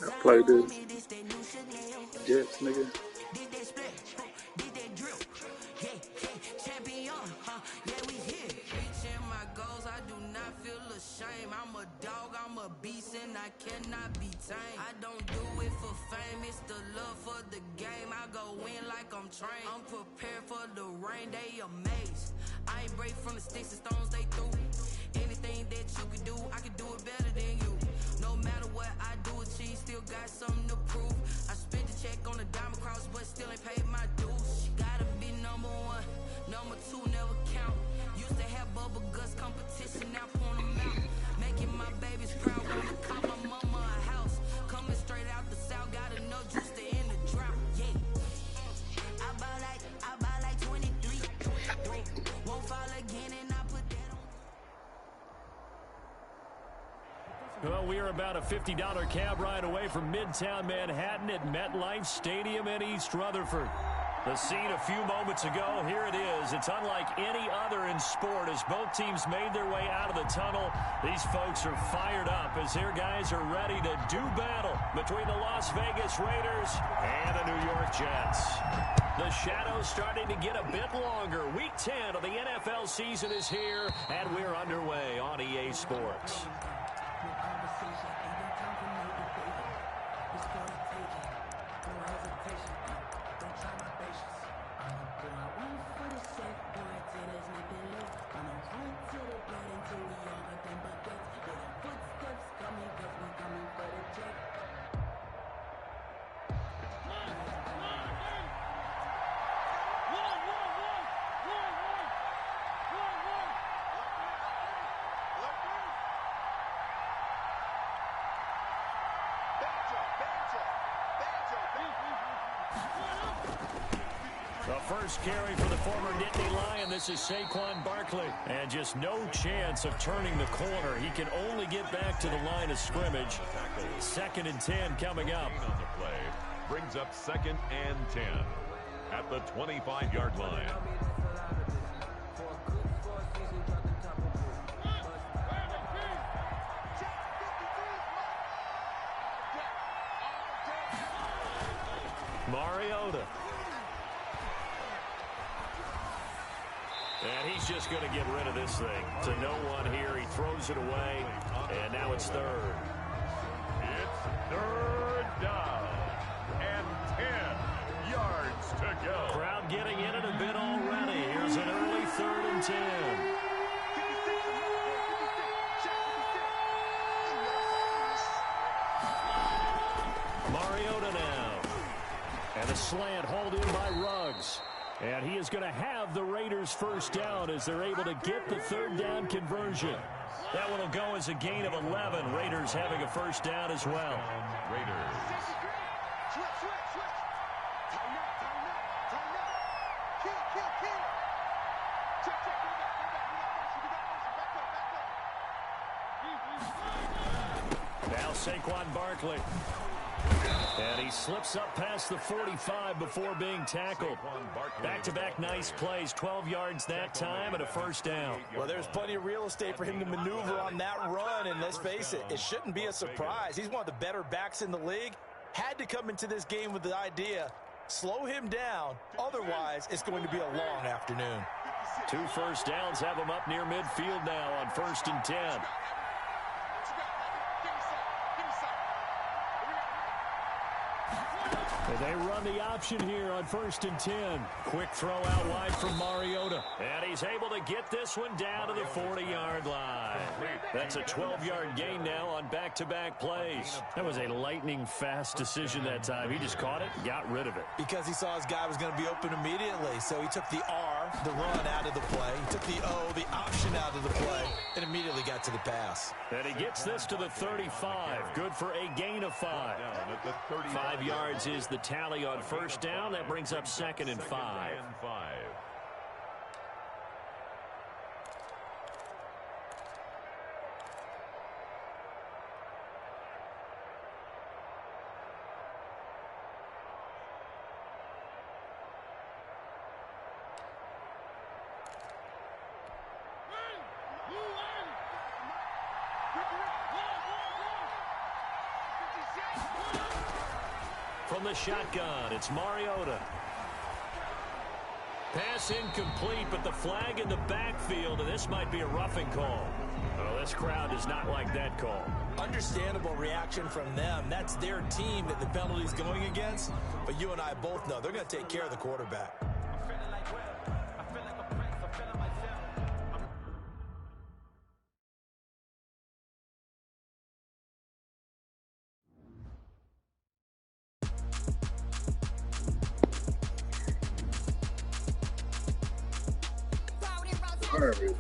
I played the Jets, nigga. I'm a dog, I'm a beast, and I cannot be tamed. I don't do it for fame, it's the love for the game. I go in like I'm trained. I'm prepared for the rain, they amazed. I ain't break from the sticks and stones they threw. Anything that you can do, I can do it better than you. No matter what I do, achieve, still got something to prove. I spent the check on the diamond cross, but still ain't paid my dues. Gotta be number one, number two never count. Used to have bubble guts competition, now point them out. Making my babies proud, wanna call my mama a house. Coming straight out the south, got enough juice to end the drought. Yeah, I bought like 23. Won't fall again, and I put that on. Well, we are about a $50 cab ride away from Midtown Manhattan at MetLife Stadium in East Rutherford. The scene a few moments ago, here it is. It's unlike any other in sport as both teams made their way out of the tunnel. These folks are fired up as their guys are ready to do battle between the Las Vegas Raiders and the New York Jets. The shadows starting to get a bit longer. Week 10 of the NFL season is here, and we're underway on EA Sports. The first carry for the former Nittany Lion. This is Saquon Barkley. And just no chance of turning the corner. He can only get back to the line of scrimmage. 2nd and 10 coming up. On the play brings up 2nd and 10 at the 25-yard line. Mariota. And he's just going to get rid of this thing. To no one here. He throws it away. And now it's 3rd. It's 3rd down and 10 yards to go. Crowd getting in it a bit already. Here's an early 3rd and 10. Mariota now. And a slant hauled in by Ruggs. And he is going to have the Raiders first down as they're able to get the 3rd down conversion. That one will go as a gain of 11. Raiders having a first down as well. Raiders. Now Saquon Barkley. And he slips up past the 45 before being tackled. Back-to-back nice plays, 12 yards that time and a first down. Well, there's plenty of real estate for him to maneuver on that run, and let's face it, it shouldn't be a surprise. He's one of the better backs in the league. Had to come into this game with the idea, slow him down, otherwise it's going to be a long afternoon. 2 first downs have him up near midfield now on 1st and 10. And they run the option here on 1st and 10. Quick throw out wide from Mariota. And he's able to get this one down to the 40-yard line. That's a 12-yard gain now on back-to-back plays. That was a lightning-fast decision that time. He just caught it, got rid of it. Because he saw his guy was going to be open immediately. So he took the R, the run, out of the play. He took the O, the option, out of the play, and immediately got to the pass. And he gets this to the 35. Good for a gain of 5. 5 yards is the tally on first down. That brings up 2nd and 5. From the shotgun, it's Mariota. Pass incomplete, but the flag in the backfield, and this might be a roughing call. Oh, this crowd does not like that call. Understandable reaction from them. That's their team that the penalty's going against. But you and I both know they're going to take care of the quarterback. Garbage.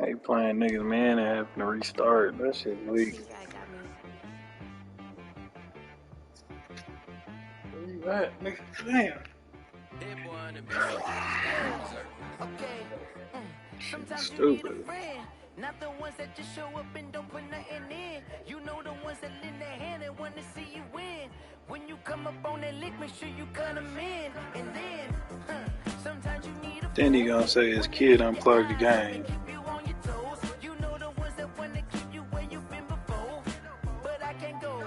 Hey, playing niggas, man, and having to restart. That shit weak. Where you at, nigga? Damn. Stupid. Not the ones that just show up and don't put nothing in. You know the ones that lend their hand and want to see you win. When you come up on that lick, make sure you cut them in. And then, sometimes you need a... Then he gonna say his kid unplugged the game.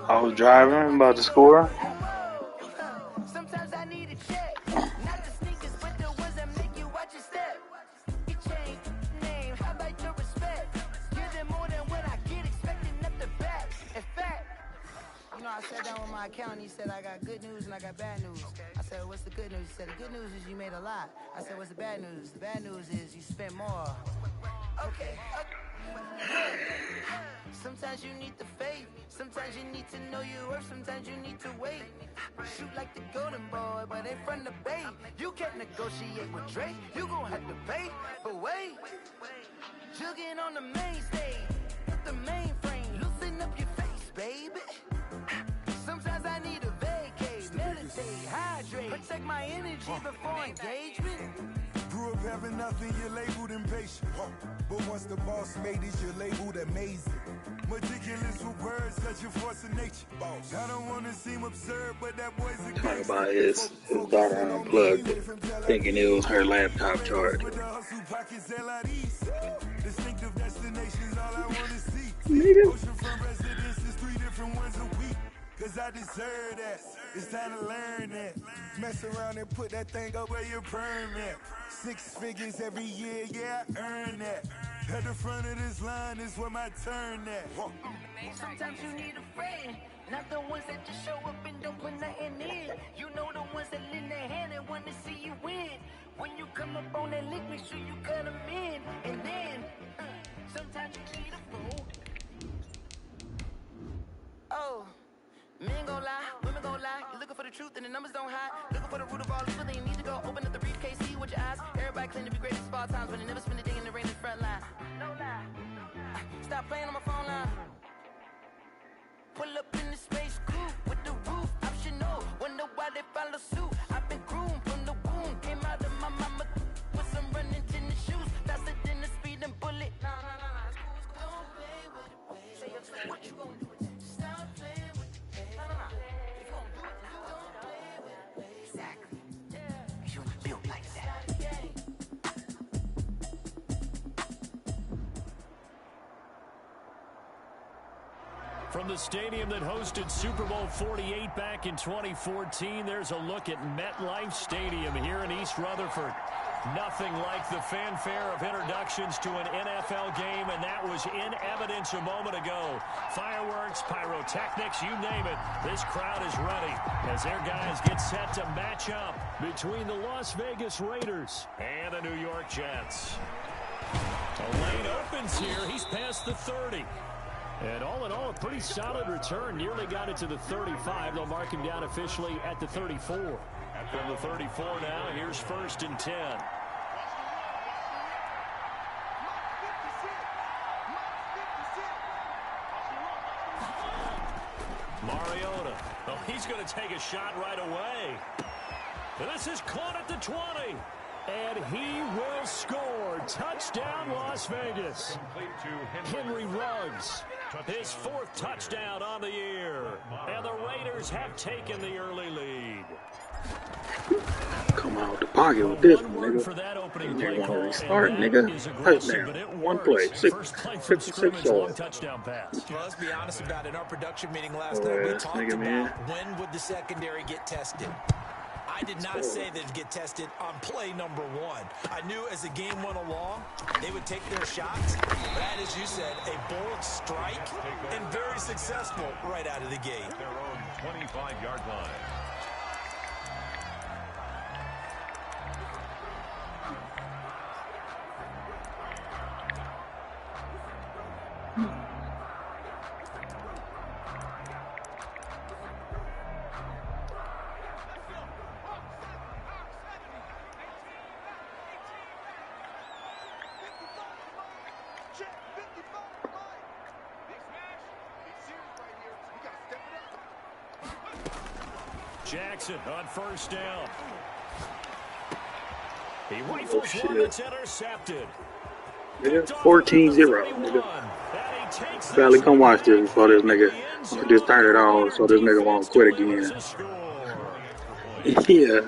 I was driving, about to score. Sometimes I need a check. Not the sneakers, but the ones that make you watch your step. Your chain, name, how about your respect? Give them more than what I get, expecting at the back. In fact, you know, I sat down with my accountant. He said, I got good news and I got bad news. I said, what's the good news? He said, the good news is you made a lot. I said, what's the bad news? The bad news is you spent more. Okay. Sometimes you need the faith. Sometimes you need to know your worth. Sometimes you need to wait. Shoot like the golden boy, but ain't from the bay. You can't negotiate with Drake. You gon' have to pay. But wait, jugging on the main stage, the mainframe, loosen up your face, baby. Sometimes I need a vacate, meditate, hydrate, protect my energy before engagement. Grew up having nothing, you're labeled impatient. But once the boss made it, you're labeled amazing. Meticulous with words, cause you're forcing nature. I don't wanna seem absurd, but that boy's a Talking about his daughter unplugged it, thinking it was her laptop charger. Distinctive destinations, all I wanna see. Nigga. Oceanfront residences, 3 different ones a week. Cause I deserve that. It's time to learn that. Mess around and put that thing up where your permit. 6 figures every year, yeah, I earn that. At the front of this line is where my turn at. Sometimes you need a friend, not the ones that just show up and don't put nothing in. You know the ones that lend their hand and want to see you win. When you come up on that lick, make sure and the numbers don't hide. Looking for the root of all evil, then you need to go open up the briefcase, see with your eyes. Everybody claim to be greatest of all times, but they never spend a day in the rain in the front line. No lie. Stop playing on my phone line. Pull up in the space coupe with the roof optional. Wonder why they follow suit. I've been groomed from the womb. Came out of my mama with some running tennis shoes. Faster than the speeding bullet. Don't play with it, baby. Say what you gonna do? Stop playing with it, baby. If you gonna do it, don't play with it, baby. Exactly. Yeah. You built like that. From the stadium that hosted Super Bowl 48 back in 2014, there's a look at MetLife Stadium here in East Rutherford. Nothing like the fanfare of introductions to an NFL game, and that was in evidence a moment ago. Fireworks, pyrotechnics, you name it. This crowd is ready as their guys get set to match up between the Las Vegas Raiders and the New York Jets. The lane opens here. He's past the 30. And all in all, a pretty solid return. Nearly got it to the 35. They'll mark him down officially at the 34. From the 34 now, here's 1st and 10. Mariota. Oh, he's going to take a shot right away. And this is caught at the 20. And he will score. Touchdown, Las Vegas. Henry Ruggs, his 4th touchdown on the year. And the Raiders have taken the early lead. Come out the pocket with this one, nigga. You want to restart, nigga. Touchdown. One play. 56 yards. Touchdown pass. Well, let's be honest about it. In our production meeting last night, we talked about when would the secondary get tested. I did not say they'd get tested on play number 1. I knew as the game went along, they would take their shots. That, as you said, a bold strike and very successful right out of the gate. Their own 25-yard line. Jackson on 1st down. He rifles one that's intercepted. Yeah, 14-0, nigga. Barely come watch this before this nigga just turn it on so this nigga won't quit again. Yeah.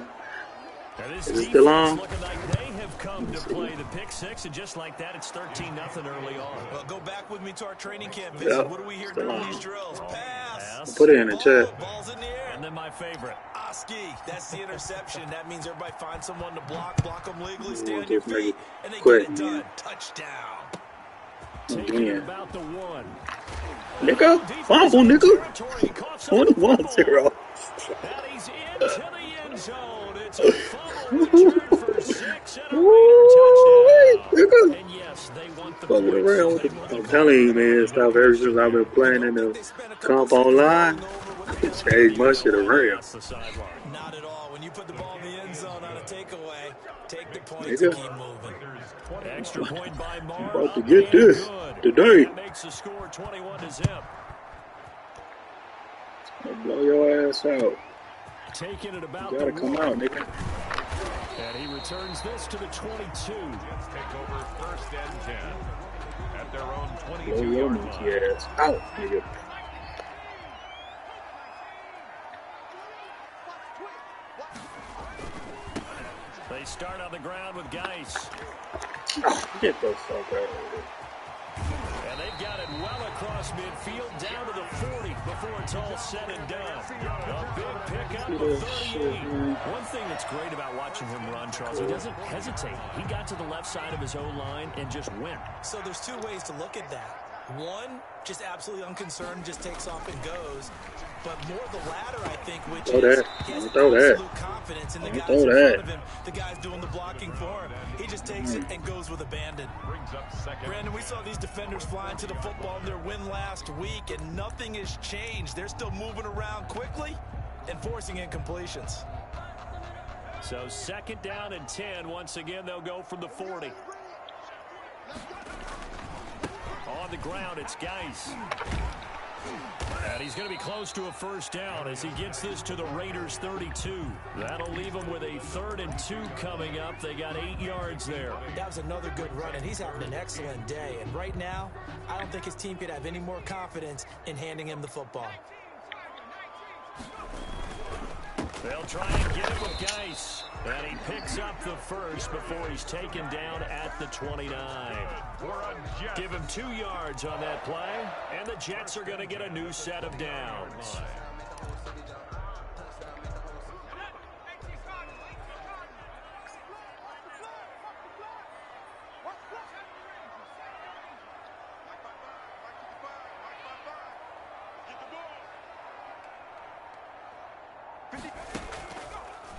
Is it still on? They have come to play the pick 6, and just like that, it's 13-0 early on. Well, go back with me to our training camp visit. Yep. What do we hear during these drills? Pass. Put it in the chat. Ball's in the air. And then my favorite. Oski, that's the interception. That means everybody finds someone to block them legally, stay on your feet, and they get it done. Touchdown. Taking about the 1. Nigga, fumble, nigga. 21-0. And he's into the end zone. It's a fumble return for 6 and a Raider touchdown. And yes, they want the points. I'm telling you, man, stuff ever since I've been playing in the compound line, it's changed my shit around. Not at all. When you put the ball in the end zone on a takeaway, take the points and keep moving. Extra point by Marr. I'm about to get this today. That makes the score 21-0. I'll blow your ass out. Taking it about You gotta come out, nigga. And he returns this to the 22. Jets take over 1st and 10 at their own Blow your 22-yard monkey line. ass out, nigga. They start on the ground with Geis. Get the fuck out of here. And they've got it well across midfield, down to the 40 before it's all said and done. A big pickup of 38. One thing that's great about watching him run, Charles, he doesn't hesitate. He got to the left side of his own line and just went. So there's 2 ways to look at that. One, just absolutely unconcerned, just takes off and goes. But more the latter, I think, which is he has absolute confidence in the guys in front of him. The guy's doing the blocking for him. He just takes it and goes with abandon. Brings up 2nd. Brandon, we saw these defenders flying to the football in their win last week, and nothing has changed. They're still moving around quickly, and forcing incompletions. So 2nd down and 10. Once again, they'll go from the 40. On the ground, it's Geis. And he's going to be close to a 1st down as he gets this to the Raiders' 32. That'll leave him with a 3rd and 2 coming up. They got 8 yards there. That was another good run, and he's having an excellent day. And right now, I don't think his team could have any more confidence in handing him the football. They'll try and get him with Geis. And he picks up the 1st before he's taken down at the 29. Give him 2 yards on that play. And the Jets are going to get a new set of downs.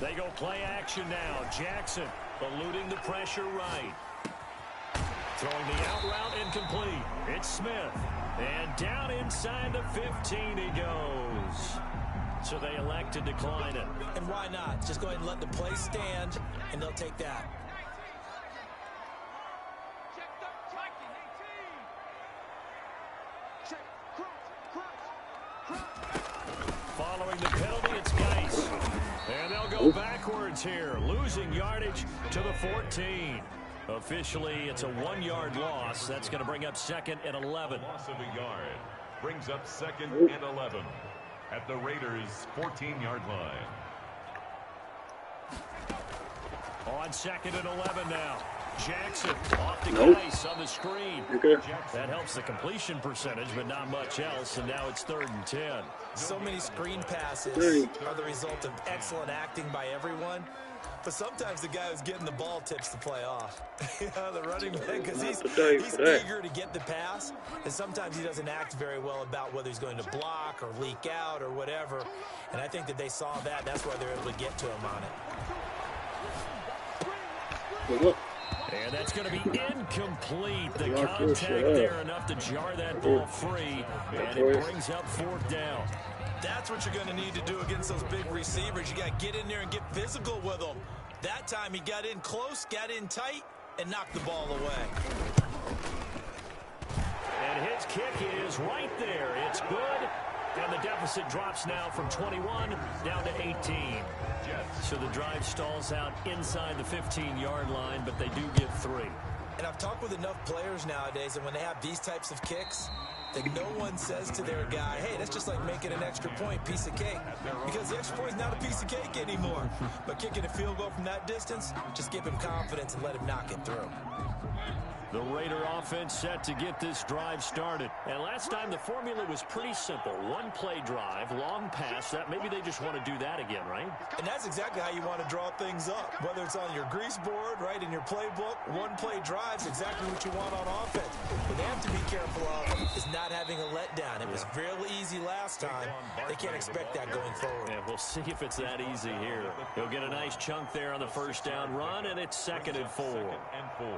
They go play action now. Jackson eluding the pressure right. Throwing the out route incomplete. It's Smith. And down inside the 15 he goes. So they elect to decline it. And why not? Just go ahead and let the play stand, and they'll take that. Following the penalty, it's Geis. And they'll go backwards here, losing yardage to the 14. Officially, it's a 1-yard loss. That's going to bring up 2nd and 11. Loss of a yard brings up 2nd and 11 at the Raiders' 14-yard line. On 2nd and 11 now. Jackson off to Geis on the screen. Okay. That helps the completion percentage, but not much else. And now it's 3rd and 10. So many screen passes are the result of excellent acting by everyone. But sometimes the guy who's getting the ball tips the play off. The running back, because he's eager to get the pass. And sometimes he doesn't act very well about whether he's going to block or leak out or whatever. And I think that they saw that. That's why they're able to get to him on it. And that's going to be incomplete. The contact there enough to jar that ball free. And it brings up 4th down. That's what you're going to need to do against those big receivers. You got to get in there and get physical with them. That time he got in close, got in tight, and knocked the ball away. And his kick is right there. It's good. And the deficit drops now from 21 down to 18. So the drive stalls out inside the 15-yard line, but they do get 3. And I've talked with enough players nowadays, and when they have these types of kicks, that no one says to their guy, hey, that's just like making an extra point, piece of cake. Because the extra point is not a piece of cake anymore. But kicking a field goal from that distance, just give him confidence and let him knock it through. The Raider offense set to get this drive started. And last time the formula was pretty simple. 1-play drive, long pass. That maybe they just want to do that again, right? And that's exactly how you want to draw things up. Whether it's on your grease board, right, in your playbook, 1-play drive's exactly what you want on offense. What they have to be careful of is not having a letdown. It was fairly easy last time. They can't expect that going forward. Yeah, we'll see if it's that easy here. He'll get a nice chunk there on the 1st down run, and it's 2nd and 4. 2nd and 4.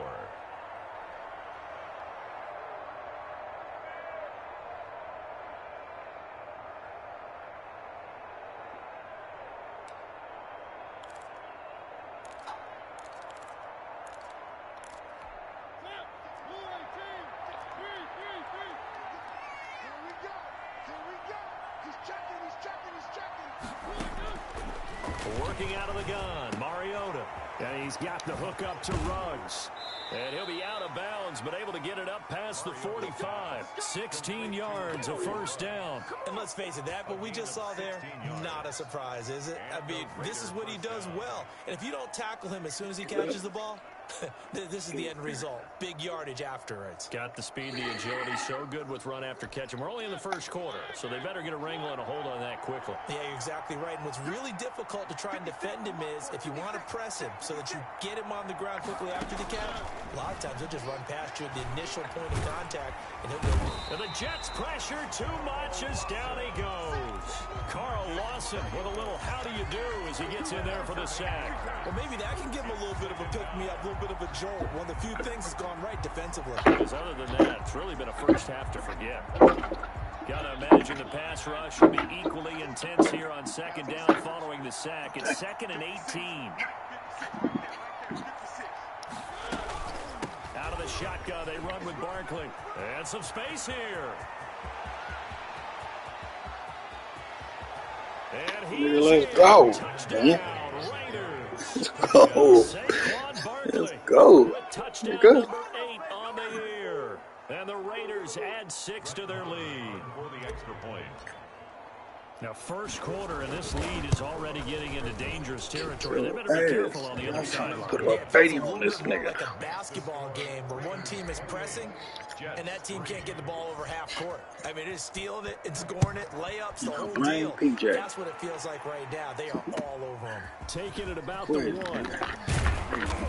Working out of the gun, Mariota. And he's got the hook up to Ruggs. And he'll be out of bounds, but able to get it up past the 45. 16 yards, a 1st down. And let's face it, that what we just saw there, not a surprise, is it? I mean, this is what he does well. And if you don't tackle him as soon as he catches the ball, this is the end result. Big yardage afterwards. Got the speed, the agility, so good with run after catch. And we're only in the 1st quarter, so they better get a wrangle and a hold on that quickly. Yeah, you're exactly right. And what's really difficult to try and defend him is if you want to press him so that you get him on the ground quickly after the catch, a lot of times he'll just run past you at the initial point of contact, and he'll go. And the Jets pressure too much as down he goes. Carl Lawson with a little how do you do as he gets in there for the sack. Well, maybe that can give him a little bit of a pick-me-up, a little bit of a jolt. One of the few things has gone right defensively. Because other than that, it's really been a 1st half to forget. Gotta imagine the pass rush will be equally intense here on second down following the sack. It's 2nd and 18. Out of the shotgun, they run with Barkley. And some space here. And let's go. Touchdown, Let's go. Let's go. Touchdown Good. number 8 on the year. And the Raiders add 6 to their lead. For the extra point. Now, first quarter, and this lead is already getting into dangerous territory. They better be careful on the other sideline. Put a stadium on this Like nigga. a basketball game where one team is pressing and that team can't get the ball over half court. I mean, it's stealing it and scoring it, layups, the whole Blame deal. PJ. That's what it feels like right now. They are all over them. Taking it about the 1.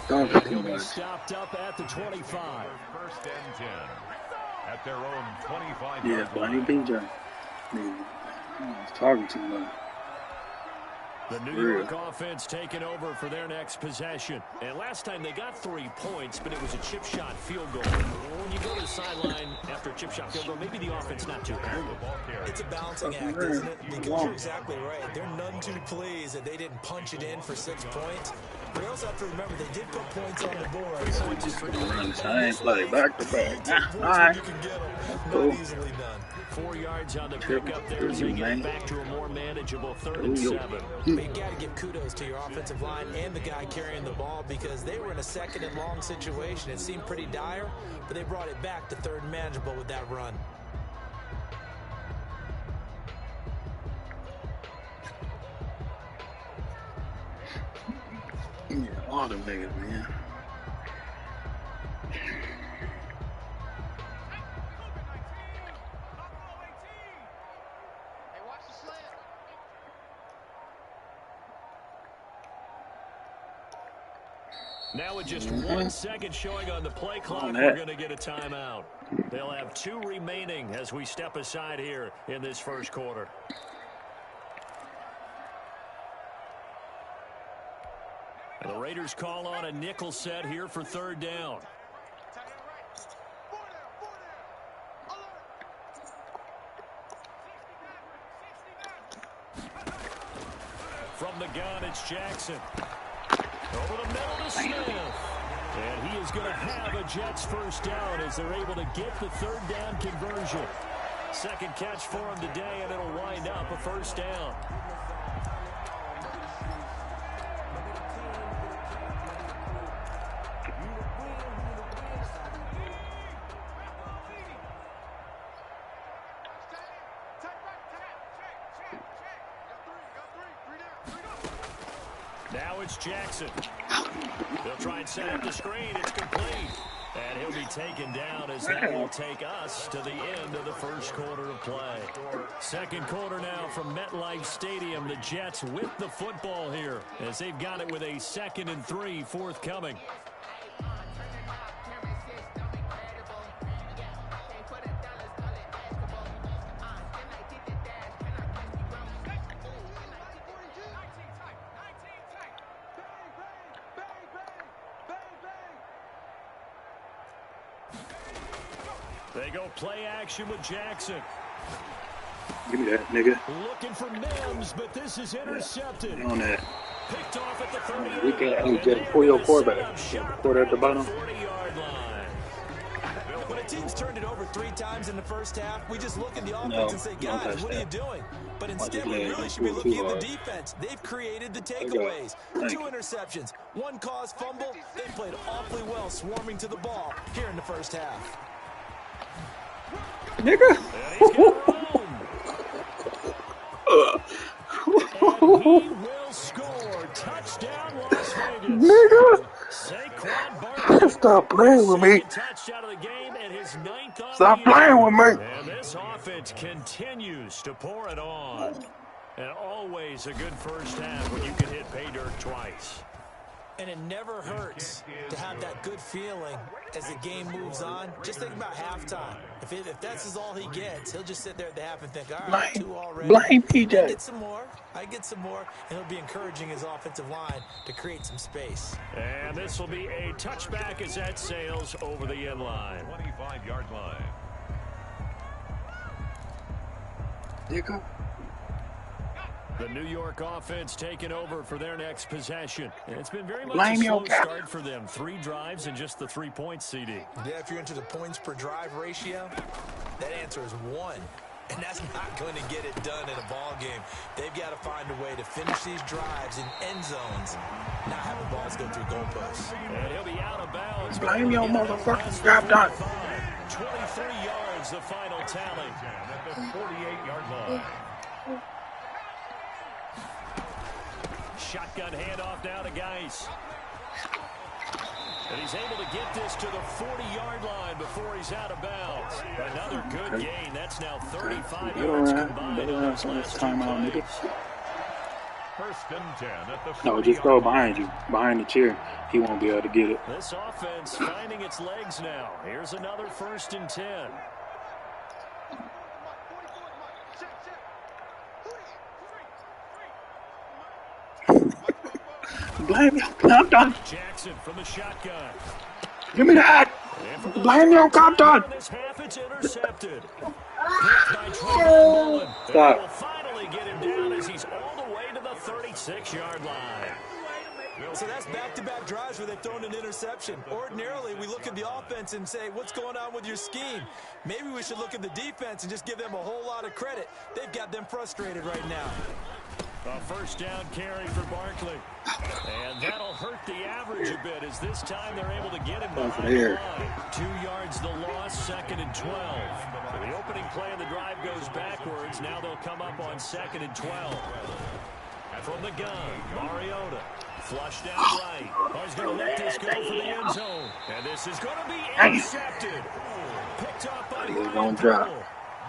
Talking too He'll be much. stopped up at the 25. First and 10. At their own 25. Yeah, blame PJ. I was talking too much. The New York offense taking over for their next possession. And last time they got 3 points, but it was a chip shot field goal. When you go to the sideline after a chip shot field goal, maybe the offense not too happy. It's a balancing act, isn't it? Because you're exactly right. They're none too pleased that they didn't punch it in for 6 points. But you also have to remember they did put points on the board. Same play, back to back. All right. You can get them. Cool. Not easily done. 4 yards on the pickup there as they get back to a more manageable 3rd and 7. But you got to give kudos to your offensive line and the guy carrying the ball because they were in a 2nd and long situation. It seemed pretty dire, but they brought it back to 3rd and manageable with that run. Yeah, all them niggas, man. Now with just 1 second showing on the play clock, we're going to get a timeout. They'll have 2 remaining as we step aside here in this first quarter. And the Raiders call on a nickel set here for 3rd down. From the gun, it's Jackson. Over the middle to Smith. And he is going to have a Jets first down as they're able to get the 3rd down conversion. 2nd catch for him today, and it'll wind up a first down. Now it's Jackson. They'll try and set up the screen. It's complete. And he'll be taken down as that will take us to the end of the first quarter of play. 2nd quarter now from MetLife Stadium. The Jets with the football here as they've got it with a 2nd and 3 forthcoming. They go play action with Jackson. Give me that, nigga. Looking for Mims, but this is intercepted. On that. Picked off at the 30. We can just pull your quarterback. Quarter at the bottom. 40-yard line. When a team's turned it over 3 times in the first half, we just look at the offense and say, guys, what are you doing? But instead, we really should be looking at the defense. They've created the takeaways. 2 interceptions, 1 caused fumble. They played awfully well swarming to the ball here in the first half. Nigga. And he will score. Touchdown, Las Vegas. Nigga. Saquon Barkley. Stop playing with me. Touched out of the game and his 9th on Stop the year. playing with me. And this offense continues to pour it on. And always a good first half when you can hit pay dirt twice. And it never hurts to have that good feeling as the game moves on. Just think about halftime. If that's all he gets, he'll just sit there at the half and think, all right, 2 already. Blame PJ. I get some more. And he'll be encouraging his offensive line to create some space. And this will be a touchback as that sails over the end line. 25-yard line. nigga. The New York offense taking over for their next possession. And it's been very much Blame a your slow cap. start for them. 3 drives and just the 3 points, CD. Yeah, if you're into the points per drive ratio, that answer is 1. And that's not going to get it done in a ball game. They've got to find a way to finish these drives in end zones, not having balls go through goalposts. And he'll be out of bounds. Blame your motherfucking captain. 23 yards, the final tally. At the 48-yard line. Shotgun handoff now to Geis. And he's able to get this to the 40-yard line before he's out of bounds. Another good gain. That's now 35 yards combined on those last 2 plays. First and 10 at the 40 No, just throw it behind you, behind the chair. He won't be able to get it. This offense finding its legs now. Here's another 1st and 10. Blame your captain. Jackson from the shotgun. Give me that. Blame your captain. This half, it's intercepted. Picked by Trayvon Mullen. Stop. Will finally get him down as he's all the way to the 36-yard line. So that's back-to-back drives where they've thrown an interception. Ordinarily, we look at the offense and say, what's going on with your scheme? Maybe we should look at the defense and just give them a whole lot of credit. They've got them frustrated right now. A 1st down carry for Barkley. And that'll hurt the average a bit as this time they're able to get him behind the line. 2 yards the loss, 2nd and 12. So the opening play of the drive goes backwards. Now they'll come up on 2nd and 12. From the gun, Mariota. Flushed out right. He's going to let this go for the end zone. And this is going to be intercepted. Picked up by Ryan Powell.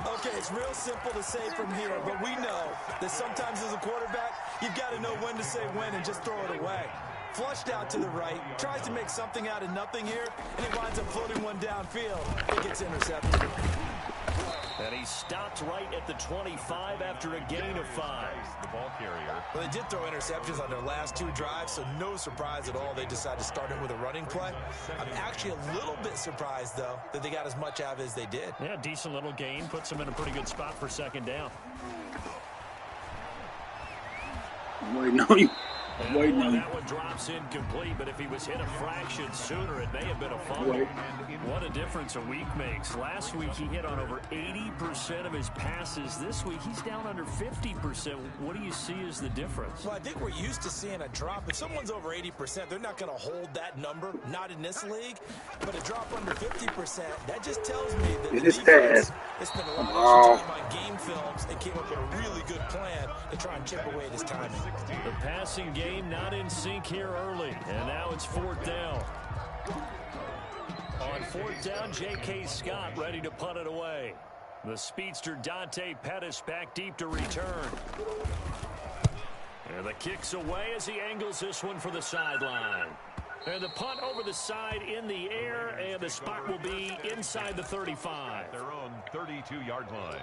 Okay, it's real simple to say from here, but we know that sometimes as a quarterback, you've got to know when to say when and just throw it away. Flushed out to the right, tries to make something out of nothing here, and he winds up floating one downfield. It gets intercepted. And he stopped right at the 25 after a gain of 5. The ball carrier. Well, they did throw interceptions on their last 2 drives, so no surprise at all they decided to start it with a running play. I'm actually a little bit surprised, though, that they got as much out of it as they did. Yeah, decent little gain. Puts them in a pretty good spot for 2nd down. I'm waiting on you. I'm waiting on you. That one drops incomplete, but if he was hit a fraction sooner, it may have been a fumble. What a difference a week makes. Last week, he hit on over 80% of his passes. This week, he's down under 50%. What do you see as the difference? Well, I think we're used to seeing a drop. If someone's over 80%, they're not going to hold that number, not in this league. But a drop under 50%, that just tells me that the defense has spent a lot of time on game films and came up with a really good plan to try and chip away at his timing. The passing game not in sync here early, and now it's 4th down. On 4th down, J.K. Scott ready to punt it away. The speedster Dante Pettis back deep to return. And the kick's away as he angles this one for the sideline. And the punt over the side in the air, and the spot will be inside the 35. Their own 32-yard line.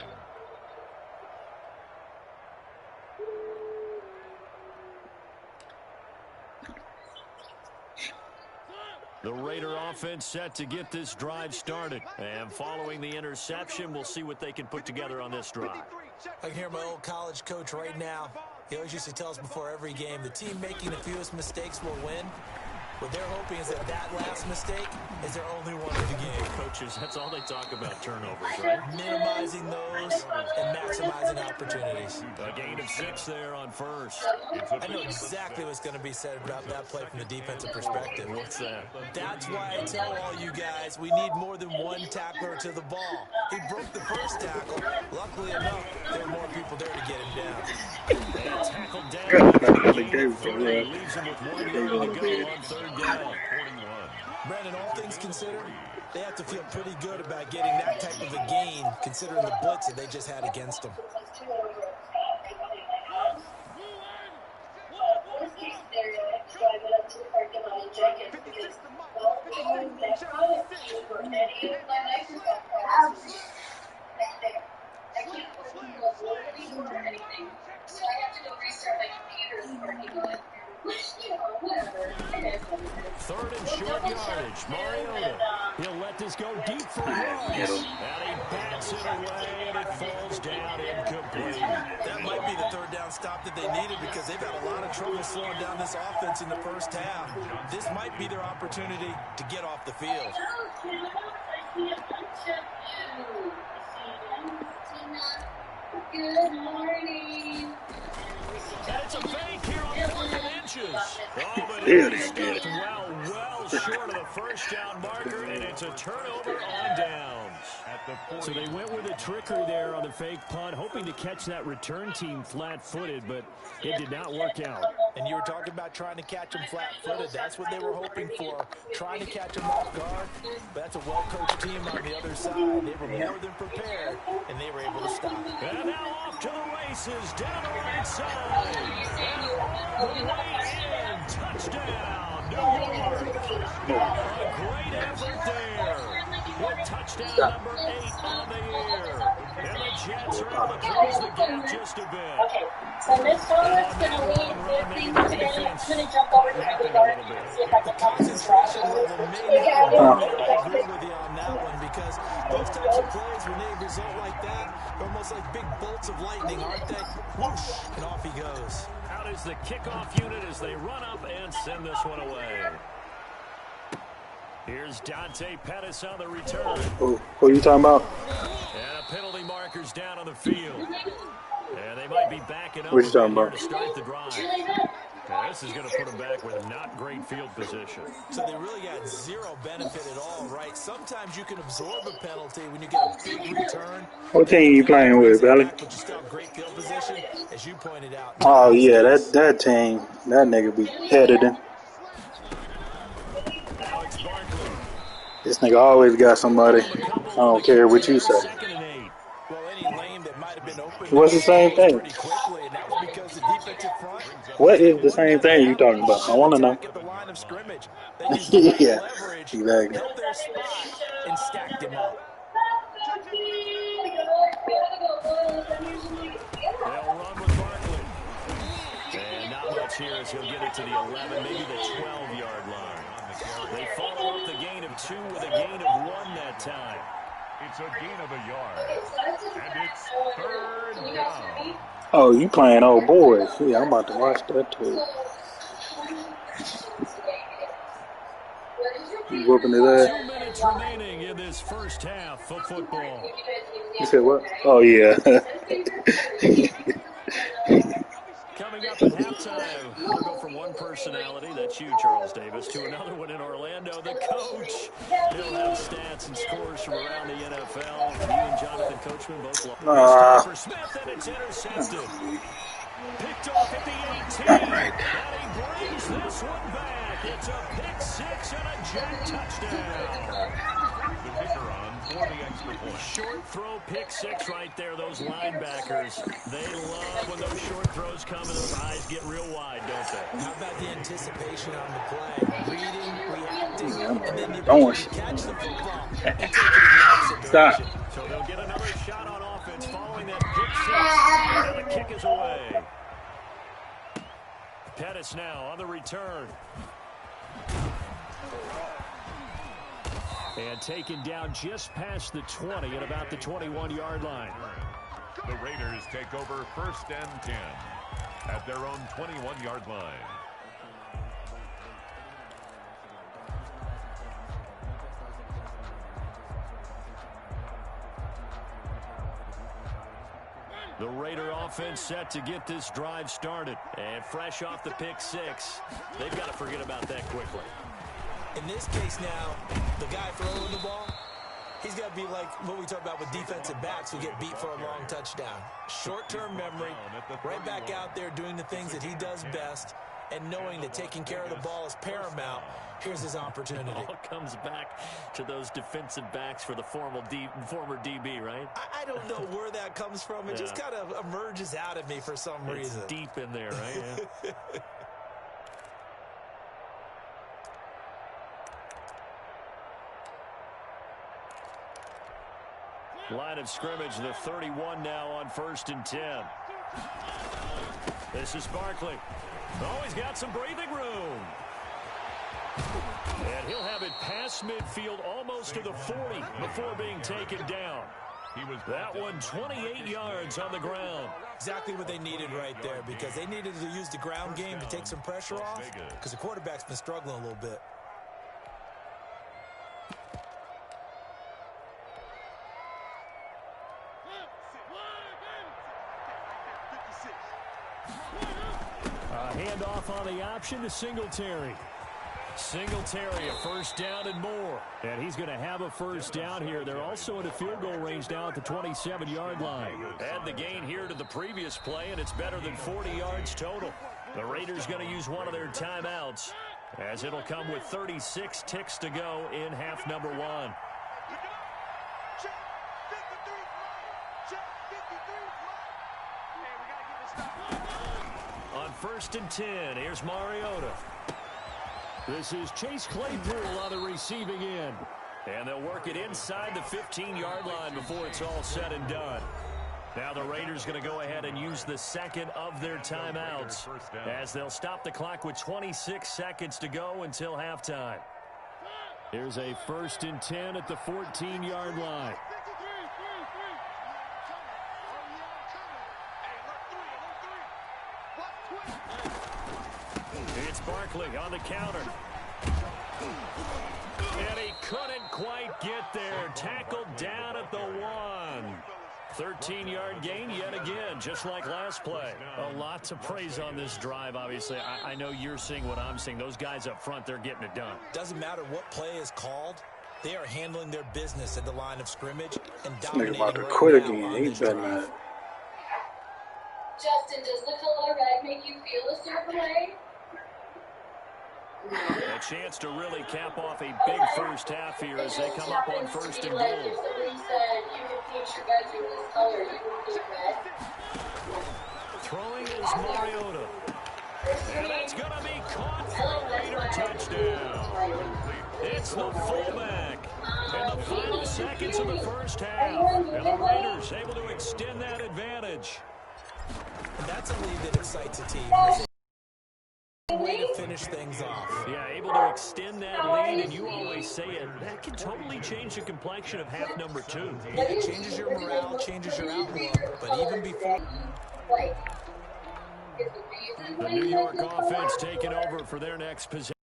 The Raider offense set to get this drive started. And following the interception, we'll see what they can put together on this drive. I can hear my old college coach right now. He always used to tell us before every game, the team making the fewest mistakes will win. What they're hoping is that that last mistake is their only one of the game. Coaches, that's all they talk about, turnovers, right? Minimizing those and maximizing opportunities. A gain of 6 there on 1st. I know exactly what's going to be said about that play from the defensive perspective. What's that? That's why I tell all you guys we need more than one tackler to the ball. He broke the first tackle. Luckily enough, there were more people there to get him down. And tackled down. Leaves him with 1 yard to go on 3rd down. 41. Brandon, all things considered, they have to feel pretty good about getting that type of a gain, considering the blitz that they just had against them. Third and short yardage. Mariota. He'll let this go deep for Ross. And he Gets it away, and it falls down incomplete. That might be the third down stop that they needed because they've had a lot of trouble slowing down this offense in the first half. This might be their opportunity to get off the field. Good morning. And it's a fake here on 4 inches. Oh, but There it's they did. stuffed well short of the first down marker, and it's a turnover on downs. So they went with a trickery there on the fake punt, hoping to catch that return team flat-footed, but it did not work out. And you were talking about trying to catch them flat-footed. That's what they were hoping for, trying to catch them off guard. But that's a well-coached team on the other side. They were more than prepared, and they were able to stop. And now off to the races, down the right side. And all the way in. Touchdown, New York. A great effort there. With touchdown number 8 on the year. And the Jets are able to close the gap just a bit. Okay, so Miss Dolan's going to leave their thing today. I'm going to jump over to the guard and see if I can help this rush. I agree with you on that one because those types of plays, when they result like that, they're almost like big bolts of lightning, aren't they? Whoosh, and off he goes. Out is the kickoff unit as they run up and send this one away. Here's Dante Pettis on the return. Oh, what are you talking about? And a penalty marker's down on the field. And they might be backing up What you talking here about? to start the drive. Now, this is going to put them back with not great field position. So they really got zero benefit at all, right? Sometimes you can absorb a penalty when you get a big return. What team you playing with, Belly? But you still have great field position, as you pointed out. Oh, yeah, that team. That nigga be headed in. Alex Barkley. This nigga always got somebody. I don't care what you say. Second and 8. Well, any lane that might have been open. What's the same thing? Pretty quickly, and that was because the defensive front. What is the same thing you talking about? I want to know. At the line of scrimmage. They used the right Yeah, leverage, exactly. held their spot, and stacked him up. They'll run with Barkley. And not much here as he'll get it to the 11, maybe the 12-yard line. They follow up the gain of 2 with a gain of 1 that time. It's a gain of a yard. And it's third down. Oh, you playing old boys. Yeah, I'm about to watch that too. You whooping his 2 ass? minutes remaining in this first half of football. You said what? Oh, yeah. Coming up at halftime, we'll go from one personality, that's you, Charles Davis, to another one in Orlando, the coach. He'll have stats and scores from around the NFL. You and Jonathan Coachman both lost. For Smith, and it's intercepted. Picked off at the 18. And he brings this one back. It's a pick 6 and a Jet touchdown. The kicker on for the extra point. Short throw, pick 6 right there. Those linebackers, they love when those short throws come and those eyes get real wide, don't they? How about the anticipation on the play? Reading, reacting, and then the Don't ability to catch the football and take it in the opposite Stop. direction. So they'll get another shot on offense following that pick 6. And the kick is away. Pettis now on the return. And taken down just past the 20 at about the 21-yard line. The Raiders take over 1st and 10 at their own 21-yard line. The Raider offense set to get this drive started. And fresh off the pick 6, they've got to forget about that quickly. In this case now, the guy throwing the ball, he's got to be like what we talk about with defensive backs who get beat for a long touchdown. Short-term memory, right back out there doing the things that he does best, and knowing that taking care of the ball is paramount. Here's his opportunity. It all comes back to those defensive backs for the former DB, right? I don't know where that comes from. It just kind of emerges out of me for some reason. It's deep in there, right? Yeah. Line of scrimmage, the 31 now on 1st and 10. This is Barkley. Oh, he's got some breathing room. And he'll have it past midfield, almost to the 40 before being taken down. That one 28 yards on the ground. Exactly what they needed right there, because they needed to use the ground game to take some pressure off, because the quarterback's been struggling a little bit. A handoff on the option to Singletary. Singletary, a first down and more. And he's going to have a first down here. They're also in a field goal range now at the 27-yard line. Add the gain here to the previous play, and it's better than 40 yards total. The Raiders going to use one of their timeouts, as it'll come with 36 ticks to go in half number one. On 1st and 10, here's Mariota. This is Chase Claypool on the receiving end. And they'll work it inside the 15-yard line before it's all said and done. Now the Raiders going to go ahead and use the second of their timeouts, as they'll stop the clock with 26 seconds to go until halftime. Here's a 1st and 10 at the 14-yard line. It's Barkley on the counter. And he couldn't quite get there. Tackled down at the 1. 13-yard gain yet again, just like last play. A lot to praise on this drive, obviously. I know you're seeing what I'm seeing. Those guys up front, they're getting it done. Doesn't matter what play is called. They are handling their business at the line of scrimmage and dominating. Nigga about to quit again. He better not. Justin, does the color red make you feel a certain way? A chance to really cap off a big first half here as they come up on 1st and goal. Somebody said you can paint your bedroom this color, you can paint red. Throwing is Mariota. And that's going to be caught for a Raider touchdown. It's the fullback. In the final seconds of the first half. And the Raiders able to extend that advantage. And that's a lead that excites a team. Way to finish things off. Yeah, able to extend that lead, and you always say it. That can totally change the complexion of half number 2. Yeah, it changes your morale, changes your outlook, but even before. The New York offense taking over for their next possession.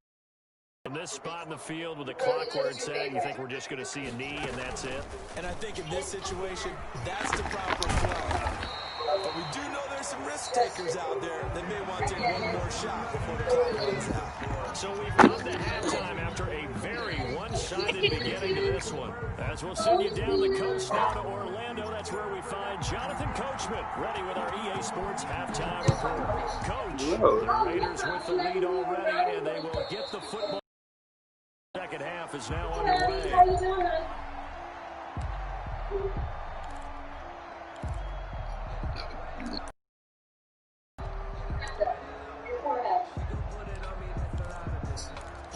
From this spot in the field with the clock where it's at, you think we're just going to see a knee and that's it? And I think in this situation, that's the proper play. But we do know there's some risk takers out there that may want to take one more shot before the clock runs out. So we've come to halftime after a very one-sided beginning to this one. As we'll send you down the coast now to Orlando, that's where we find Jonathan Coachman, ready with our EA Sports halftime report. Coach, the Raiders with the lead already, and they will get the football. Second half is now underway. How you doing?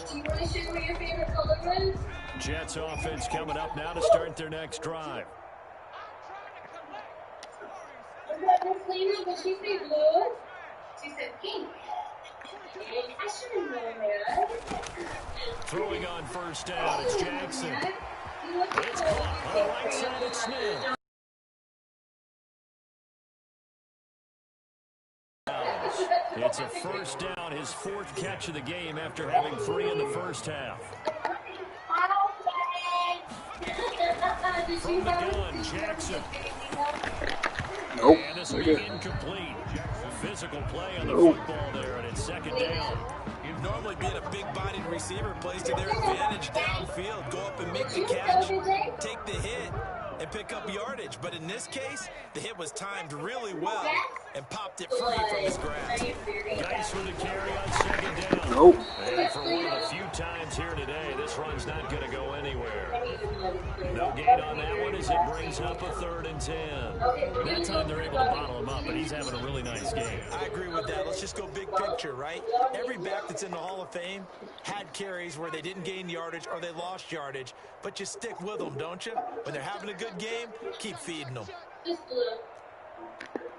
Do you want to share what your favorite color is? Jets offense coming up now to start their next drive. Was that Miss Lena? Did she say blue? She said pink. I should have known that. Throwing on first down, it's Jackson. It's caught on the right side, it's Smith. It's a first down, his 4th catch of the game after having 3 in the first half. From the gun, Jackson. Nope. And this will be incomplete. Physical play on the football there, and it's second down. Normally being a big-bodied receiver plays to their advantage downfield. Go up and make the catch, take the hit, and pick up yardage. But in this case, the hit was timed really well and popped it free from his grasp. Dice with the carry on second down. Nope. And for one of the few times here today, this run's not going to go anywhere. No gain on that one as it brings up a 3rd and 10. That time they're able to bottle him up, but he's having a really nice game. I agree with that. Let's just go big picture, right? Every back that's in the Hall of Fame had carries where they didn't gain yardage or they lost yardage, but you stick with them, don't you? When they're having a good game, keep feeding them. This blue.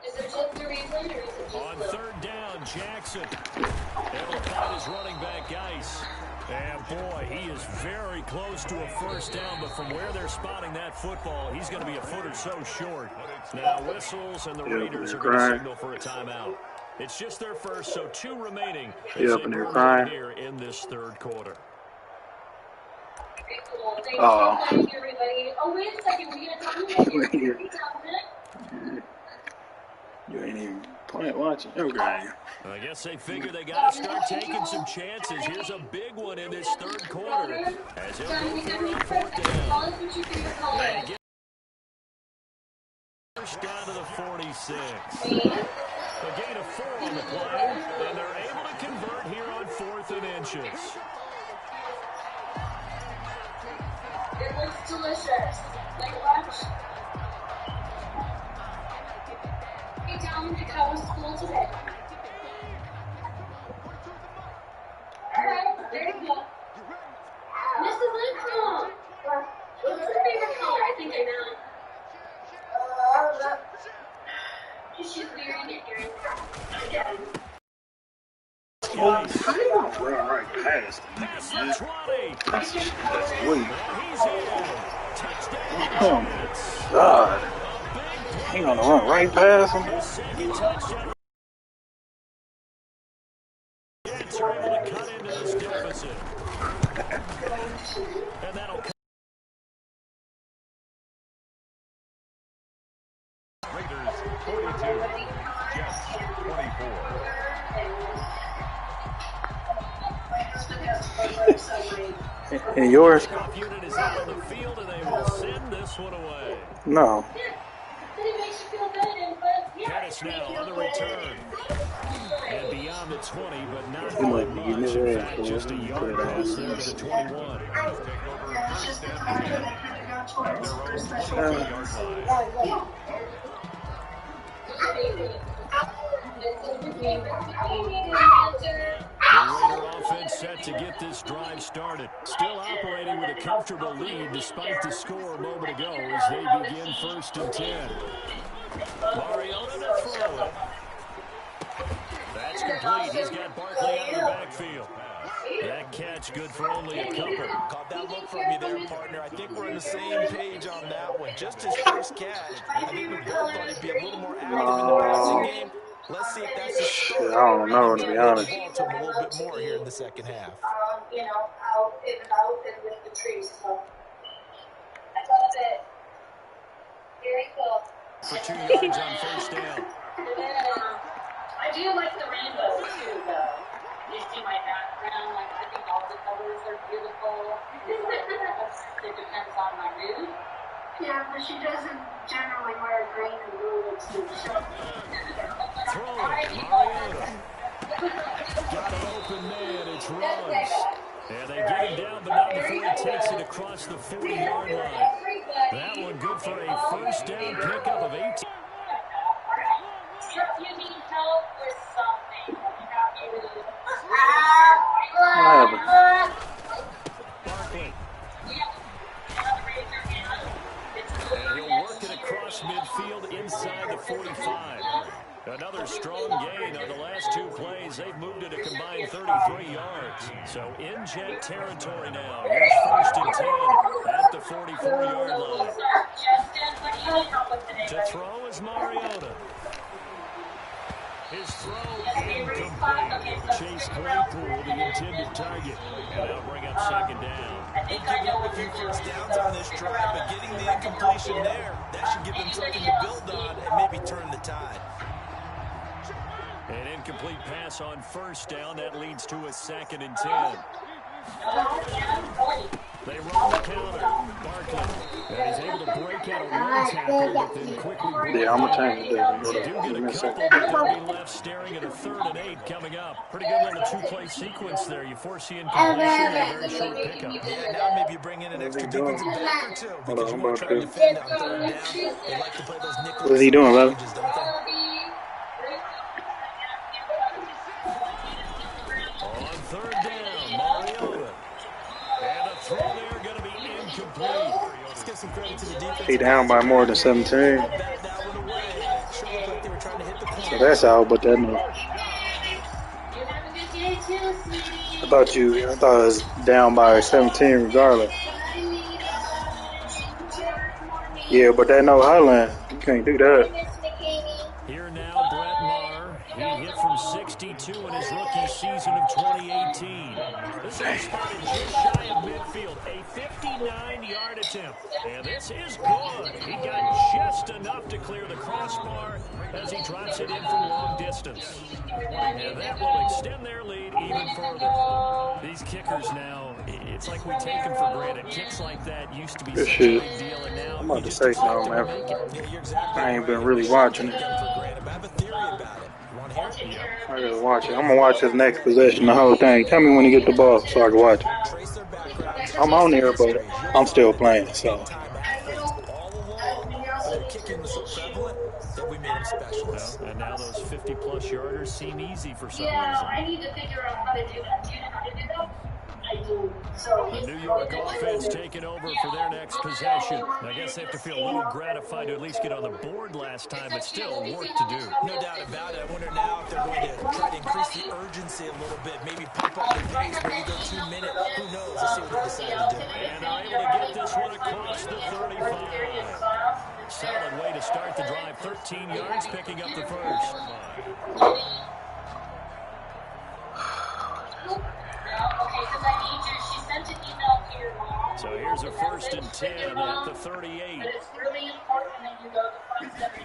Is it just the reason, or is it just On third down, Jackson. Able to find his running back, Geis. And boy, he is very close to a first down, but from where they're spotting that football, he's going to be a foot or so short. Now whistles, and the Raiders are going to signal for a timeout. It's just their first, so 2 remaining here in this third quarter. Okay, cool. Thanks for playing, everybody. Oh, wait a second. We're going to talk about your You ain't even playing, watching. Okay. I guess they figure they got to start taking some chances. Here's a big one in this third quarter as he'll go through on fourth down. And get first down to the 46. A gain of 4 on the play, and they're able to convert here on 4th and inches. It looks delicious. Like lunch. Hey, Tom, how was school today? Alright, there you go. Mrs. Lindstrom! What's your favorite color? I think I know. She's wearing it during again. Oh, how you gonna run right past him? That's weak. Oh my God. He gonna run right past him? Jets are able to cut into this deficit. And that'll cut. Raiders 42, Jets 24. And yours? Unit is out on the field, and they will send this one away. No. Pettis now on the return. And beyond the 20, but not by much. In fact, just a yard pass there to the 21. The Raider offense set to get this drive started. Still operating with a comfortable lead despite the score a moment ago as they begin 1st and 10. Mariota to throw it. That's complete. He's got Barkley out of the backfield. That catch good for only a couple. Caught that look from you there, partner. I think we're on the same page on that one. Just his first catch. I think we both thought he'd be a little more active in the passing game. Let's see if that's the story. I don't know, to be honest. To him a little bit more here in the second half. You know, out and with the trees. So I love it. Very cool. For 2 yards on first down. I do like the rainbow too, though. You see my background, like I think all the colors are beautiful. It depends on my mood. Yeah, but she doesn't generally wear green and blue lipstick. So. Throw it, Mariota. Got an open man, it's Ruggs. And they get him down, but not before he takes it across the 40-yard line. That one good for a first down pickup of 18. If you need help with something, Barkley. And he'll work it across midfield inside the 45. Another strong gain on the last 2 plays. They've moved it a combined 33 yards. So in Jet territory now. Here's 1st and 10 at the 44-yard line. To throw is Mariota. His throw incomplete. Chase Claypool, the intended target. And that'll bring up 2nd down. They've given up a few first downs on this drive, but getting the incompletion there, that should give them something to build on and maybe turn the tide. An incomplete pass on first down. That leads to a 2nd and 10. They run the counter. Barkley. And he's able to break out a run tackle, but then quickly break. Yeah, I'm going to change it. They do get a couple, but they'll be left staring at a 3rd and 8 coming up. Pretty good little 2-play sequence there. You foresee incompletion and a very short pickup. Yeah, now maybe you bring in an extra defensive back or 2 because you want to try to defend on 3rd down. They like to play those nickel. What is he doing, Lev? On 3rd down, Mariota. And a throw there going to be incomplete. Let's give some credit to the defense. He down by more than 17. That one away. Sure looked like they were trying So that's out, but that no. I thought it was down by 17 regardless. Yeah, but that no Highland. You can't do that. Here now, Brett Maher. He hit from 62 in his rookie season of 2018. This one started just shy of midfield. A 59-yard attempt. And this is good. He got just enough to clear the crossbar as he drops it in from long distance. And that will extend their lead even further. These kickers now, it's like we take them for granted. Kicks like that used to be such a big deal, and now I'm about to say something, man. I ain't been really watching it. I gotta watch it. I'm gonna watch his next possession, the whole thing. Tell me when he get the ball so I can watch it. I'm on there, but I'm still playing, so. And now those 50-plus yarders seem easy for some reason. I need to figure out how to do that. Do you know how to do that? I do. So the New York offense taking over for their next possession. I guess they have to feel a little gratified to at least get on the board last time, but still work to do. No doubt about it. I wonder now if they're going to try to increase the urgency a little bit, maybe pump up the pace, maybe go 2 minutes. Who knows? Let's see what they decide to do. And they're able to get this one across the 35. Solid way to start the drive. 13 yards, picking up the first. So here's a 1st and 10 at the 38. But it's really important that you go to front every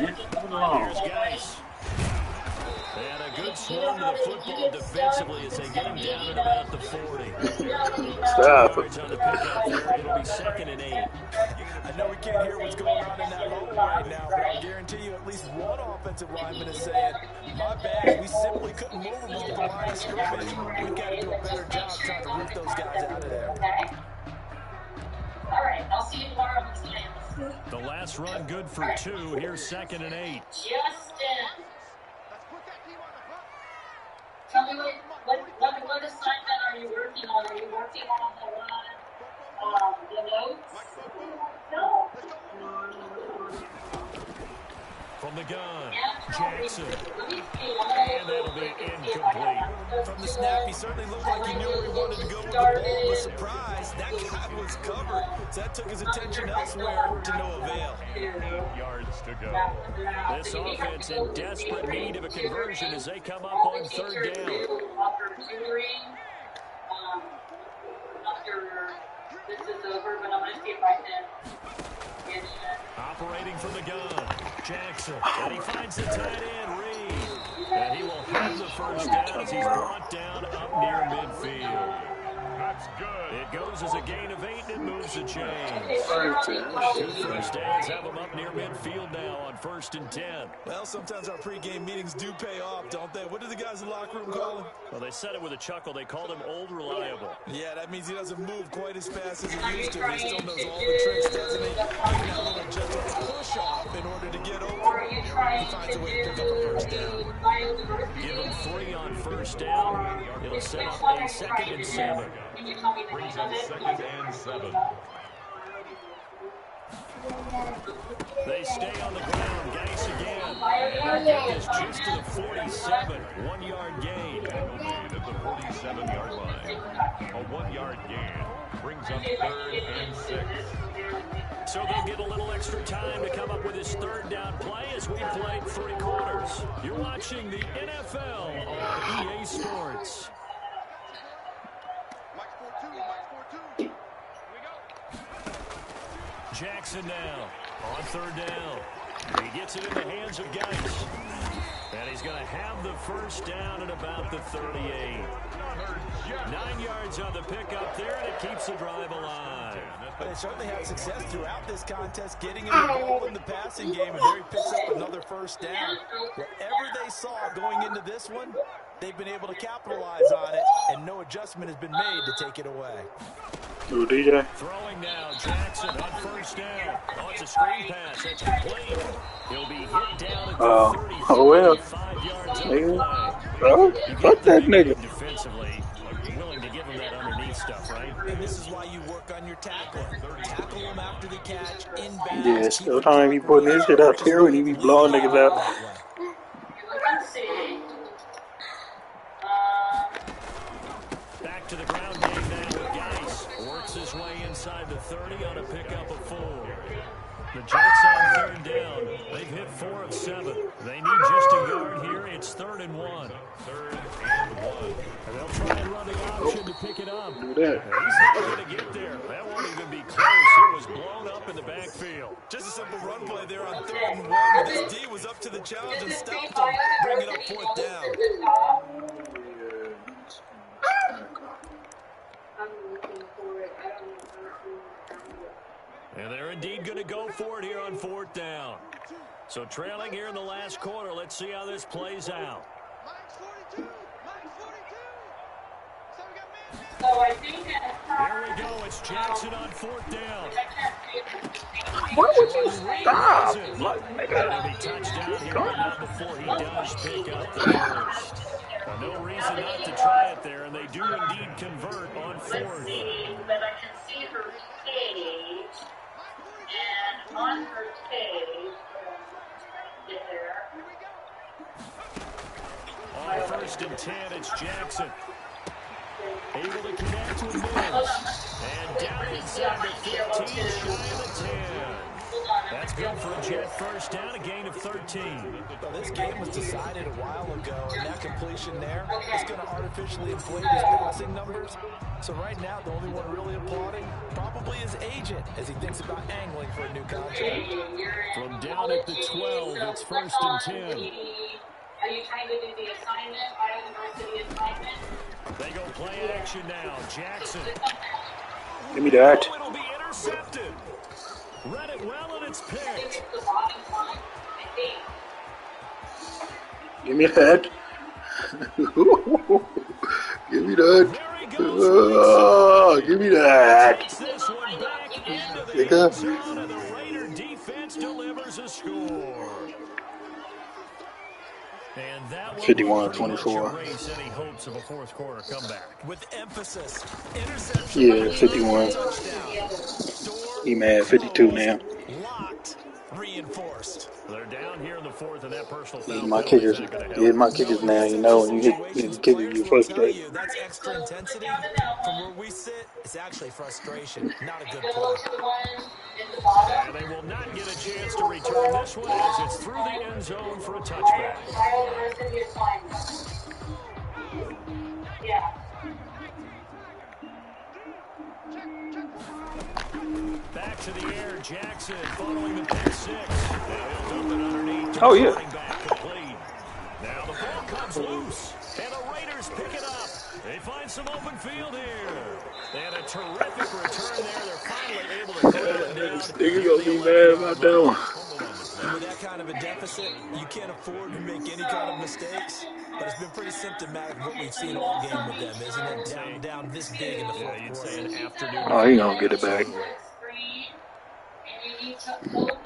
day. Here's Geis. They had a good swarm to the football defensively as they get him down at about the 40. Stop. On the pickup there. It'll be 2nd and 8. I know we can't hear what's going on in that moment right now, but I guarantee you at least one offensive lineman is saying, my bad, we simply couldn't move them off the line of scrimmage. We've got to do a better job trying to root those guys out of there. Okay. All right, I'll see you tomorrow. The last run good for 2. Here's 2nd and 8. Justin. Tell me what assignment are you working on? Are you working on the notes? No. From the gun, Jackson. And that'll be incomplete. From the snap, he certainly looked like he knew where he wanted to go with the ball, but surprise, that guy was covered. So that took his attention elsewhere to no avail. 8 yards to go. This offense in desperate need of a conversion as they come up on 3rd down. After this is over, but I'm going to see if I can get it. Operating from the gun, Jackson. And he finds the tight end, Reed. And he will have the first down as he's brought down up near midfield. That's good. It goes as a gain of 8 and moves the chains. 2 first downs have them up near midfield now on 1st and 10. Well, sometimes our pregame meetings do pay off, don't they? What do the guys in the locker room call him? Well, they said it with a chuckle. They called him Old Reliable. Yeah, that means he doesn't move quite as fast as he used to. He still knows all the tricks, doesn't he? He's a little just a push-off in order to get open. He finds a way to pick up a first down. Give him 3 on 1st down. It'll set up a 2nd and 7. Brings up 2nd and 7. They stay on the ground. Geis again. And they get this just to the 47. 1-yard gain. At the 47-yard line. A 1-yard gain brings up 3rd and 6. So they'll get a little extra time to come up with his 3rd down play as we played 3 quarters. You're watching the NFL on EA Sports. Jackson now on 3rd down. He gets it in the hands of Geis. And he's going to have the first down at about the 38. 9 yards on the pickup there, and it keeps the drive alive. They certainly had success throughout this contest, getting him the ball in the passing game, and there he picks up another first down. Whatever they saw going into this one, they've been able to capitalize on it, and no adjustment has been made to take it away. Ooh, DJ. Throwing now, Jackson on 1st down. Oh, it's a screen pass. That's complete. He'll be hit down at the 30. Oh, well. 5 yards Nigga. play. Oh, fuck that nigga. Defensively, willing to give him that underneath stuff, right? And this is why you work on your tackling. Tackle him after the catch, inbound. Yeah, still trying to be putting his shit out there when he be blowing niggas out. Hardy on a pickup of 4. The Jets on 3rd down. They've hit 4 of 7. They need just a yard here. It's 3rd and 1. 3rd and 1. And they'll try and run the option to pick it up. Do that. He's not going to get there. That won't even be close. It was blown up in the backfield. Just a simple run play there on 3rd and 1. But this D was up to the challenge and stopped him. Bring it up 4th down. And they're indeed going to go for it here on 4th down. So trailing here in the last quarter. Let's see how this plays out. So I think Here we go. It's Jackson on 4th down. Why would you stop? It'll be touchdown here right now before he does pick up the first. No reason not to try it there, and they do indeed convert on 4th. But I can see her page, and on her page, get there. On 1st and 10, it's Jackson. Able to connect with Mills. And down inside the 15, shy of the 10. That's good for a Jet first down, a gain of 13. Well, this game was decided a while ago, and that completion there is going to artificially inflate his passing numbers. So right now, the only one really applauding probably his agent as he thinks about angling for a new contract. From down at the 12, it's 1st and 10. Are you trying to do the assignment? I don't know the assignment. They go play action now. Jackson. Give me that. Oh, it'll be intercepted. Read it well, and it's picked. Give me that. Give me that. Give me that. This one back into the Pick end up. zone, and the Raider defense delivers a score. And that one 51-24. erase any hopes of a fourth quarter comeback. With emphasis, interception. Yeah, 51. Touchdown. He mad 52 now. Locked, reinforced. They're down here in the 4th, and that personal foul. Yeah, my kickers. Yeah, my kickers now. You know, when you hit the kicker, you frustrate. You, that's extra intensity. From where we sit, it's actually frustration, not a good play. Go to the one in the bottom. And they will not get a chance to return this one as it's through the end zone for a touchback. Try all the rest of the assignment. Yeah. Back to the air, Jackson following the pick 6. They'll dump it underneath. Oh, yeah. Running back complete. Now the ball comes loose, and the Raiders pick it up. They find some open field here. They had a terrific return there. They're finally able to throw it down. Nigga gonna be mad about that one. And with that kind of a deficit, you can't afford to make any kind of mistakes. But it's been pretty symptomatic of what we've seen all game with them, isn't it? Down this big in the fourth You'd say quarter. an afternoon. Oh, he gonna get it back. Screen, and you need to open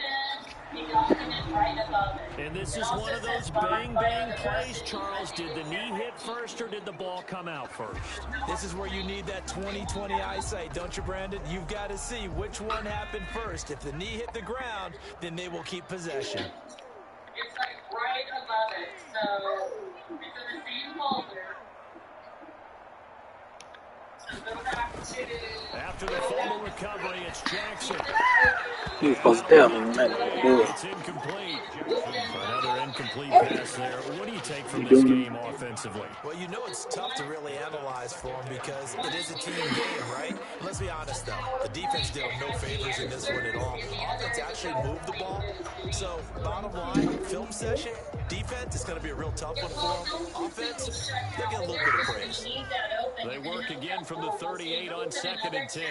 the document right above it. And this is one of those bang-bang plays, Charles. Did the knee hit first, or did the ball come out first? This is where you need that 20/20 eyesight, don't you, Brandon? You've got to see which one happened first. If the knee hit the ground, then they will keep possession. It's like right above it, so it's in the same folder. So go back to... After the fumble recovery, it's Jackson. He was supposed to tell me when that good. It's incomplete. Another incomplete pass there. What do you take from this game offensively? Well, you know it's tough to really analyze for them because it is a team game, right? Let's be honest, though. The defense did them no favors in this one at all. Offense actually moved the ball. So, bottom line, film session, defense is going to be a real tough one for them. Offense, they'll get a little bit of praise. Need that open. They work again from the 38 on 2nd and 10.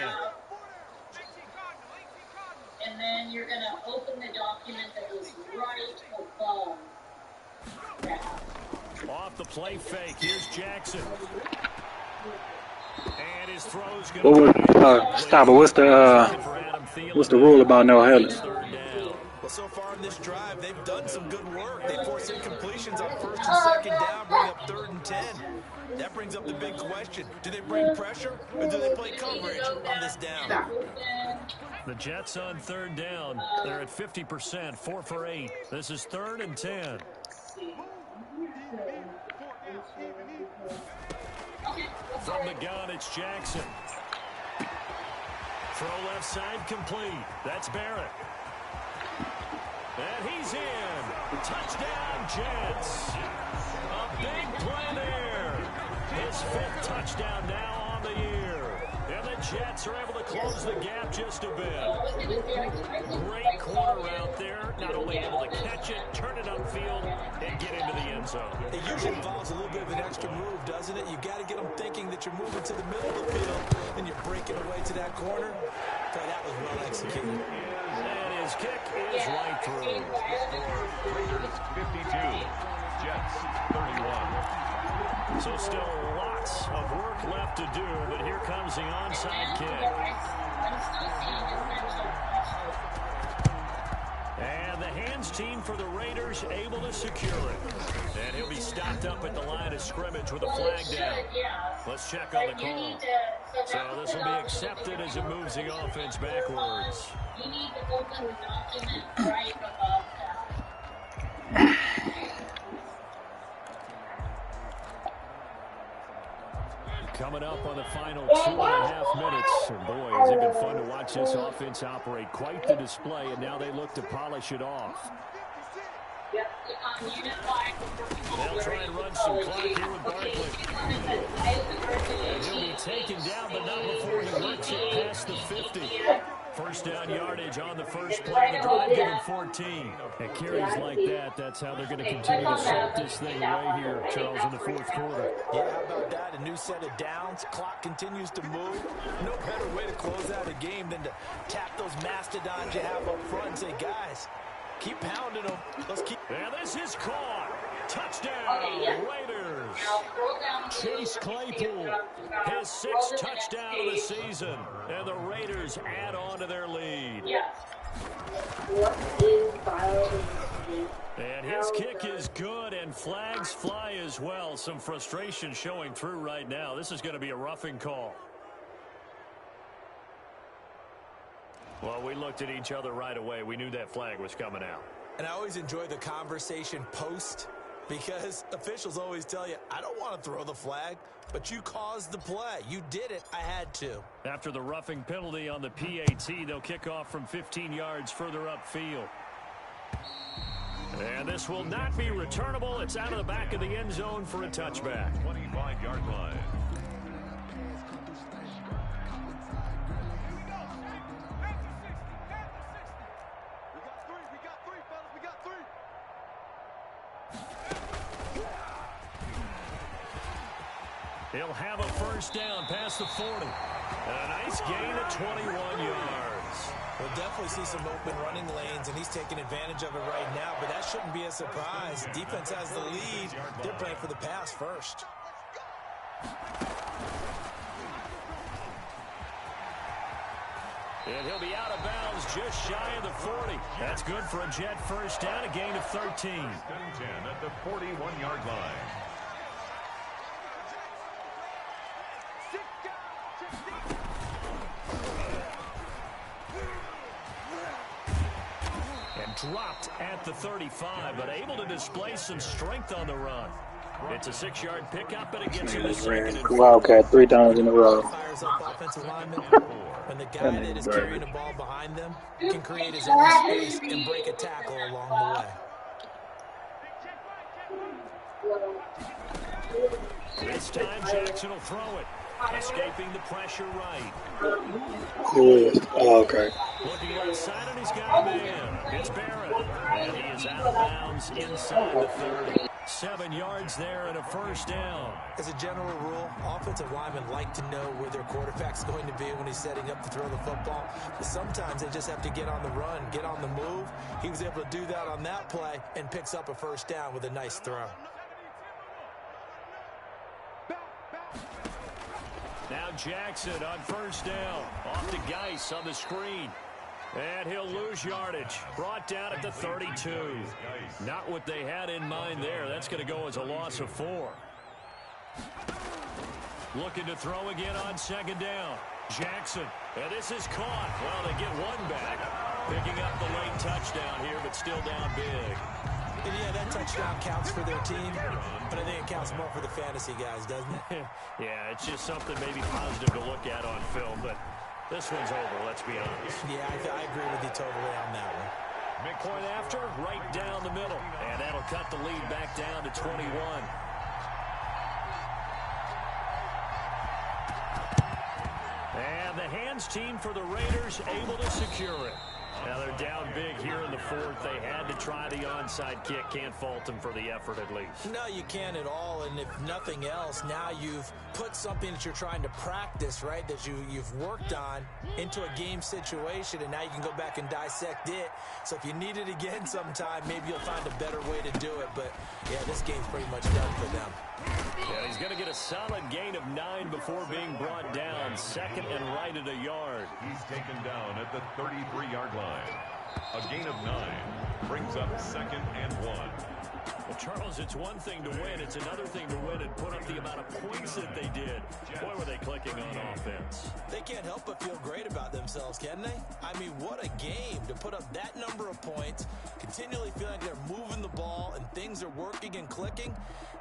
And then you're going to open the document that was right above that. Off the play fake, here's Jackson. And his throw's What going would stop it? What's the rule about no helmet? Well, so far in this drive, they've done some good work. They forced incompletions on 1st and 2nd down, bring up 3rd and 10. That brings up the big question. Do they bring pressure, or do they play coverage on this down? The Jets on 3rd down. They're at 50%, 4 for 8. This is 3rd and 10. From the gun, it's Jackson. Throw left side complete. That's Barrett. And he's in. Touchdown, Jets. A big play there. His 5th touchdown now on the year. And the Jets are able to close the gap just a bit. Great corner out there. Not only able to catch it, turn it upfield, and get into the end zone. It usually involves a little bit of an extra move, doesn't it? You got to get them thinking that you're moving to the middle of the field, and you're breaking away to that corner. Boy, that was well executed. And his kick is right through. Raiders 52, Jets 31. So still lots of work left to do, but here comes the onside kick. And the hands team for the Raiders able to secure it. And he'll be stopped up at the line of scrimmage with a flag down. Let's check on the call. So this will be accepted as it moves the offense backwards. You need to open the document right above that. Coming up on the final 2.5 minutes. And boy, has it been fun to watch this offense operate. Quite the display, and now they look to polish it off. They'll try and run some clock here with Barkley. And he'll be taken down, but not before he works it past the 50. First down yardage on the first play of the drive, given 14. At carries like that, that's how they're going to continue to salt this thing away here, Charles, in the 4th quarter. Yeah, how about that? A new set of downs. Clock continues to move. No better way to close out a game than to tap those mastodons you have up front and say, guys, keep pounding them. Let's keep. And this is caught. Touchdown, Raiders. Chase Claypool, his 6th touchdown of the season. And the Raiders add on to their lead. And his kick is good, and flags fly as well. Some frustration showing through right now. This is going to be a roughing call. Well, we looked at each other right away. We knew that flag was coming out. And I always enjoy the conversation post, because officials always tell you, I don't want to throw the flag, but you caused the play. You did it. I had to. After the roughing penalty on the PAT, they'll kick off from 15 yards further upfield. And this will not be returnable. It's out of the back of the end zone for a touchback. 25-yard line. He'll have a first down past the 40. And a nice gain of 21 yards. We'll definitely see some open running lanes, and he's taking advantage of it right now, but that shouldn't be a surprise. Defense has the lead. They're playing for the pass first. And he'll be out of bounds just shy of the 40. That's good for a Jet first down, a gain of 13. 10 at the 41-yard line. Dropped at the 35, but able to display some strength on the run. It's a 6-yard pickup, and it gets him to second and 4. Wildcat 3 times in a row. Fires up offensive linemen. When the guy that is carrying the ball behind them can create his own space and break a tackle along the way. This time Jackson will throw it. Escaping the pressure right. Oh, okay. Looking left side, and he's got a man. It's Barrett. And he is out of bounds inside the 30. 7 yards there and a first down. As a general rule, offensive linemen like to know where their quarterback's going to be when he's setting up to throw the football. But sometimes they just have to get on the run, get on the move. He was able to do that on that play and picks up a first down with a nice throw. Now Jackson on first down. Off to Geis on the screen. And he'll lose yardage. Brought down at the 32. Not what they had in mind there. That's going to go as a loss of 4. Looking to throw again on second down. Jackson. And this is caught. Well, they get one back. Picking up the late touchdown here, but still down big. And yeah, that touchdown counts for their team, but I think it counts more for the fantasy guys, doesn't it? Yeah, it's just something maybe positive to look at on film, but This one's over, let's be honest. Yeah, I agree with you totally on that one. Point after, right down the middle. And that'll cut the lead back down to 21. And the hands team for the Raiders able to secure it. Now they're down big here in the fourth. They had to try the onside kick. Can't fault them for the effort at least. No, you can't at all. And if nothing else, now you've put something that you're trying to practice, right, that you've worked on into a game situation, and now you can go back and dissect it. So if you need it again sometime, maybe you'll find a better way to do it. But, yeah, this game's pretty much done for them. Yeah, he's going to get a solid gain of 9 before being brought down. Second and right at a yard. He's taken down at the 33-yard line. A gain of 9 brings up 2nd and 1. Well, Charles, it's one thing to win. It's another thing to win and put up the amount of points that they did. Boy, were they clicking on offense. They can't help but feel great about themselves, can they? I mean, what a game to put up that number of points, continually feel like they're moving the ball and things are working and clicking.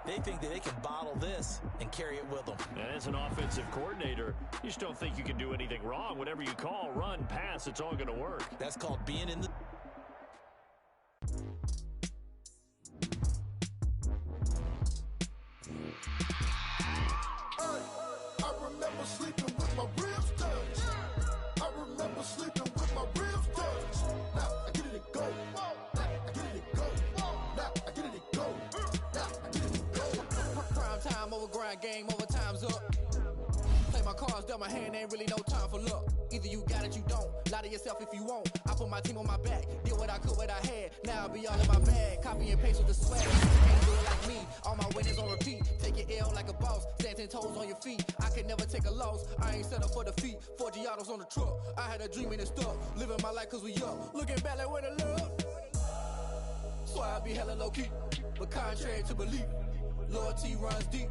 They think that they can bottle this and carry it with them. And as an offensive coordinator, you just don't think you can do anything wrong. Whatever you call, run, pass, it's all going to work. That's called being in the... I remember sleeping with my ribs touched. I remember sleeping with my ribs touched. Now I get it and go. Now I get it and go. Now I get it and go. Now I get it and go. Prime time over grind game, over time's up. Play my cards, dealt my hand, ain't really no time for luck. Either you got it, you don't. Lie to yourself if you won't. I put my team on my back, did what I could, what I had. Now I be all in my bag, copy and paste with the swag. Can't do it like me, all my winners on repeat. Take your L like a boss, stand 10 toes on your feet. I could never take a loss, I ain't set up for defeat. 4 Giottos on the truck, I had a dream and it stuck. Living my life cause we up, looking back like where the love. So I be hella low key, but contrary to belief, loyalty runs deep.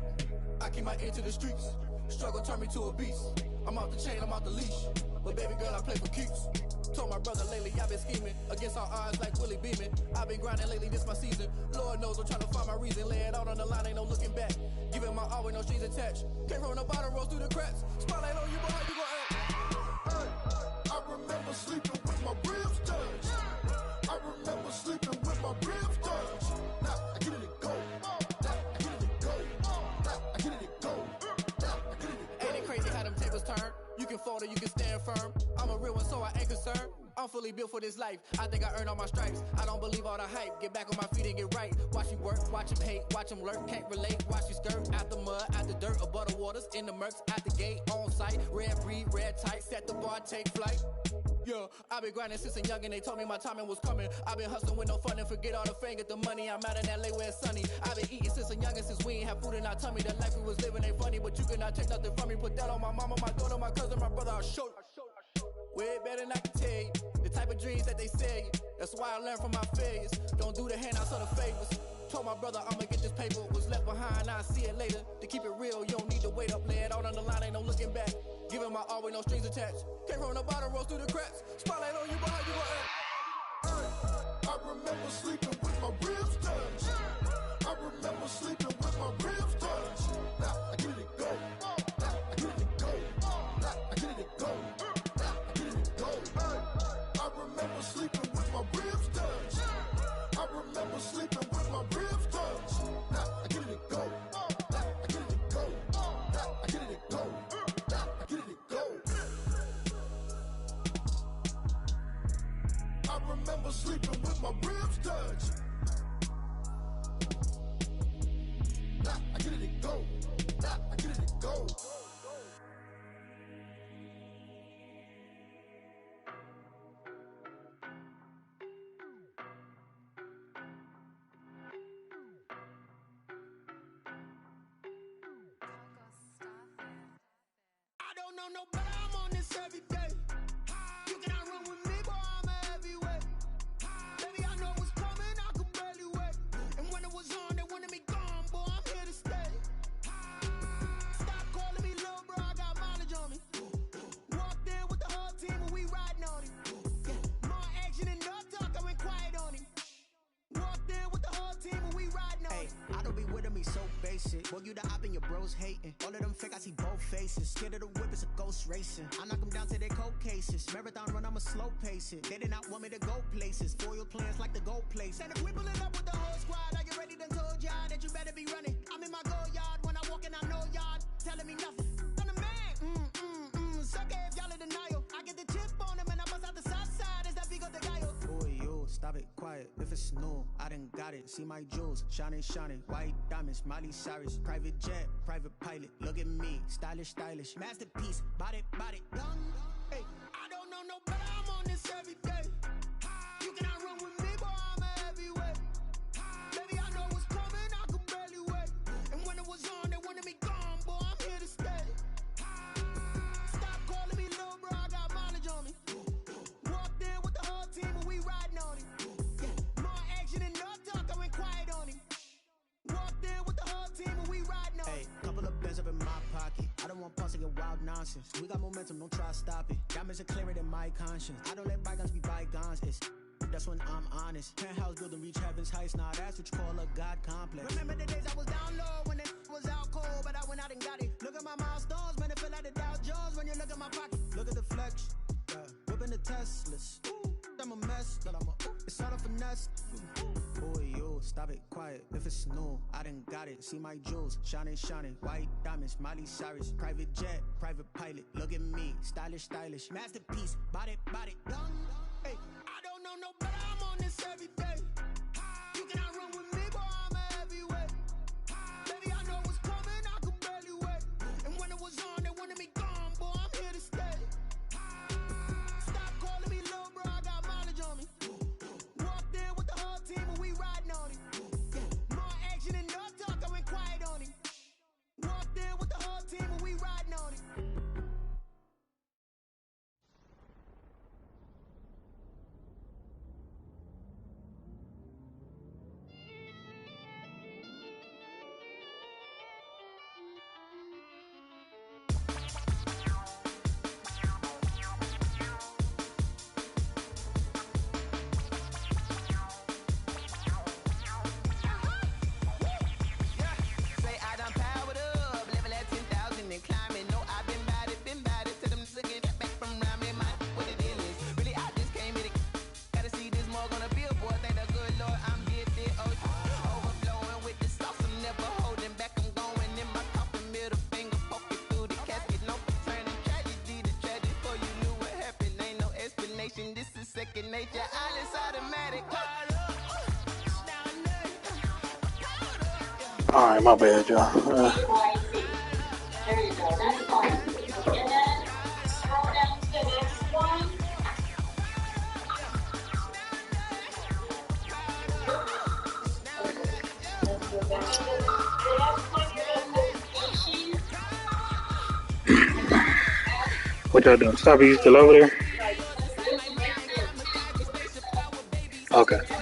I keep my ear to the streets, struggle turn me to a beast. I'm off the chain, I'm off the leash, but baby girl I play for keeps. Told my brother lately I've been scheming against all odds like Willie Beeman. I've been grinding lately, this my season. Lord knows I'm trying to find my reason. Lay it out on the line, ain't no looking back. Giving my all with no strings attached. Can't roll no bottom, roll through the cracks. Spotlight on you, but how you gon' act? I remember sleeping with my ribs touched. I remember sleeping with my ribs touched. Now I get it and go. Now I get it and go. Now I get it and go. Now I get it and go. Ain't it crazy how them tables turn? You can fold or you can stand firm. I'm a real one, so I ain't concerned. I'm fully built for this life. I think I earned all my stripes. I don't believe all the hype. Get back on my feet and get right. Watch you work, watch him hate, watch him lurk. Can't relate, watch you skirt. Out the mud, out the dirt, above the waters, in the murks, out the gate, on site. Red breed, red tight, set the bar, take flight. Yeah, I been grinding since a young and they told me my timing was coming. I been hustling with no fun and forget all the fame, get the money. I'm out in LA where it's sunny. I been eating since a young and since we ain't have food in our tummy. The life we was living ain't funny, but you cannot take nothing from me. Put that on my mama, my daughter, my cousin, my brother, I'll show you. Way better than I can tell you. The type of dreams that they sell you. That's why I learned from my failures. Don't do the handouts or the favors. Told my brother I'ma get this paper. Was left behind, I'll see it later. To keep it real, you don't need to wait up. Lay it out on the line, ain't no looking back. Giving my all with no strings attached. Can't roll no bottom, roll through the cracks. Spotlight on you, but how you gon' act? I remember sleeping with my ribs touched. I remember sleeping with my ribs touched. Now I get it and go. Now I get it and go. Now I get it and go. Now I get it and go. I remember sleeping with my ribs touched. I remember sleeping with my ribs touched. Now I get it and go. Now I get it and go. Now I get it and go. Now I get it and go. I remember sleeping with my ribs touched. Now I get it and go. Now I get it and go. I don't know no better, I'm on this every day. You cannot run with me, boy, I'm a heavyweight. Baby, I know what's coming, I could barely wait. And when it was on, they wanted me gone, boy, I'm here to stay. Stop calling me little bro, I got mileage on me. Walked in with the whole team and we riding on him. More action and no talk, I went quiet on him. Walked in with the whole team and we riding on him. I don't be with me so basic. Boy, you the op in your your bros hating. All of them fake, I see both faces. Scared of the whip, it's a ghost racing. I knock them down to their cold cases. Marathon run, I'm a slow pace it. They did not want me to go places. Foil plans like the gold place. And if we pulling up with the whole squad, I get ready done told y'all that you better be running. I'm in my go yard. When I walk in, I know y'all telling me nothing. I'm the man. Suck it if y'all in denial. I get the chip on them and I bust out the south side. Is that Vigo de Gallo? Boy, yo, stop it, quiet. If it's new, I done got it. See my jewels, shining, white diamonds, Miley Cyrus, private jet, private pilot. Look at me, stylish, masterpiece, body, young. Hey, I don't know no better. I'm on this every day. You cannot run with me, boy. I'm a heavyweight. Baby, I know what's coming. I could barely wait. And when it was on, they wanted me gone, boy. I'm here to stay. Stop calling me little bro. I got mileage on me. Walked in with the whole team and we riding on it. Yeah, more action and no talk. I went quiet on him. Walked in with the whole team and we riding on it. Hey, couple of bins up in my pocket. I don't want pulse to get wild nonsense. We got momentum, don't try to stop it. Diamonds are clearer than my conscience. I don't let bygones be bygones. That's when I'm honest. Penthouse building, reach heaven's heights. Now that's what you call a God complex. Remember the days I was down low when it was out cold, but I went out and got it. Look at my milestones, man, it feel like the Dow Jones when you look at my pocket. Look at the flex, whipping the Teslas. I'm a mess, but it's all a finesse. Boy, yo, stop it, quiet. If it's new, I done got it. See my jewels, shining, white diamonds, Miley Cyrus, private jet, private pilot. Look at me, stylish, masterpiece, body, young. Hey, I don't know no better. I'm on this every day. You cannot run with me, boy. I'm a heavyweight. Baby, I know what's coming. I could barely wait. And when it was on, they wanted me gone, boy. I'm here to stay. Stop calling me little bro. I got mileage on me. Walked in with the whole team and we riding on it. Yeah, more action and no talk. I went quiet on him. Walked in with the whole team and we riding on it. All right, my bad, y'all. There you go. That's fine. And then scroll down to the next one. What y'all doing? Stop, are you still over there? Okay.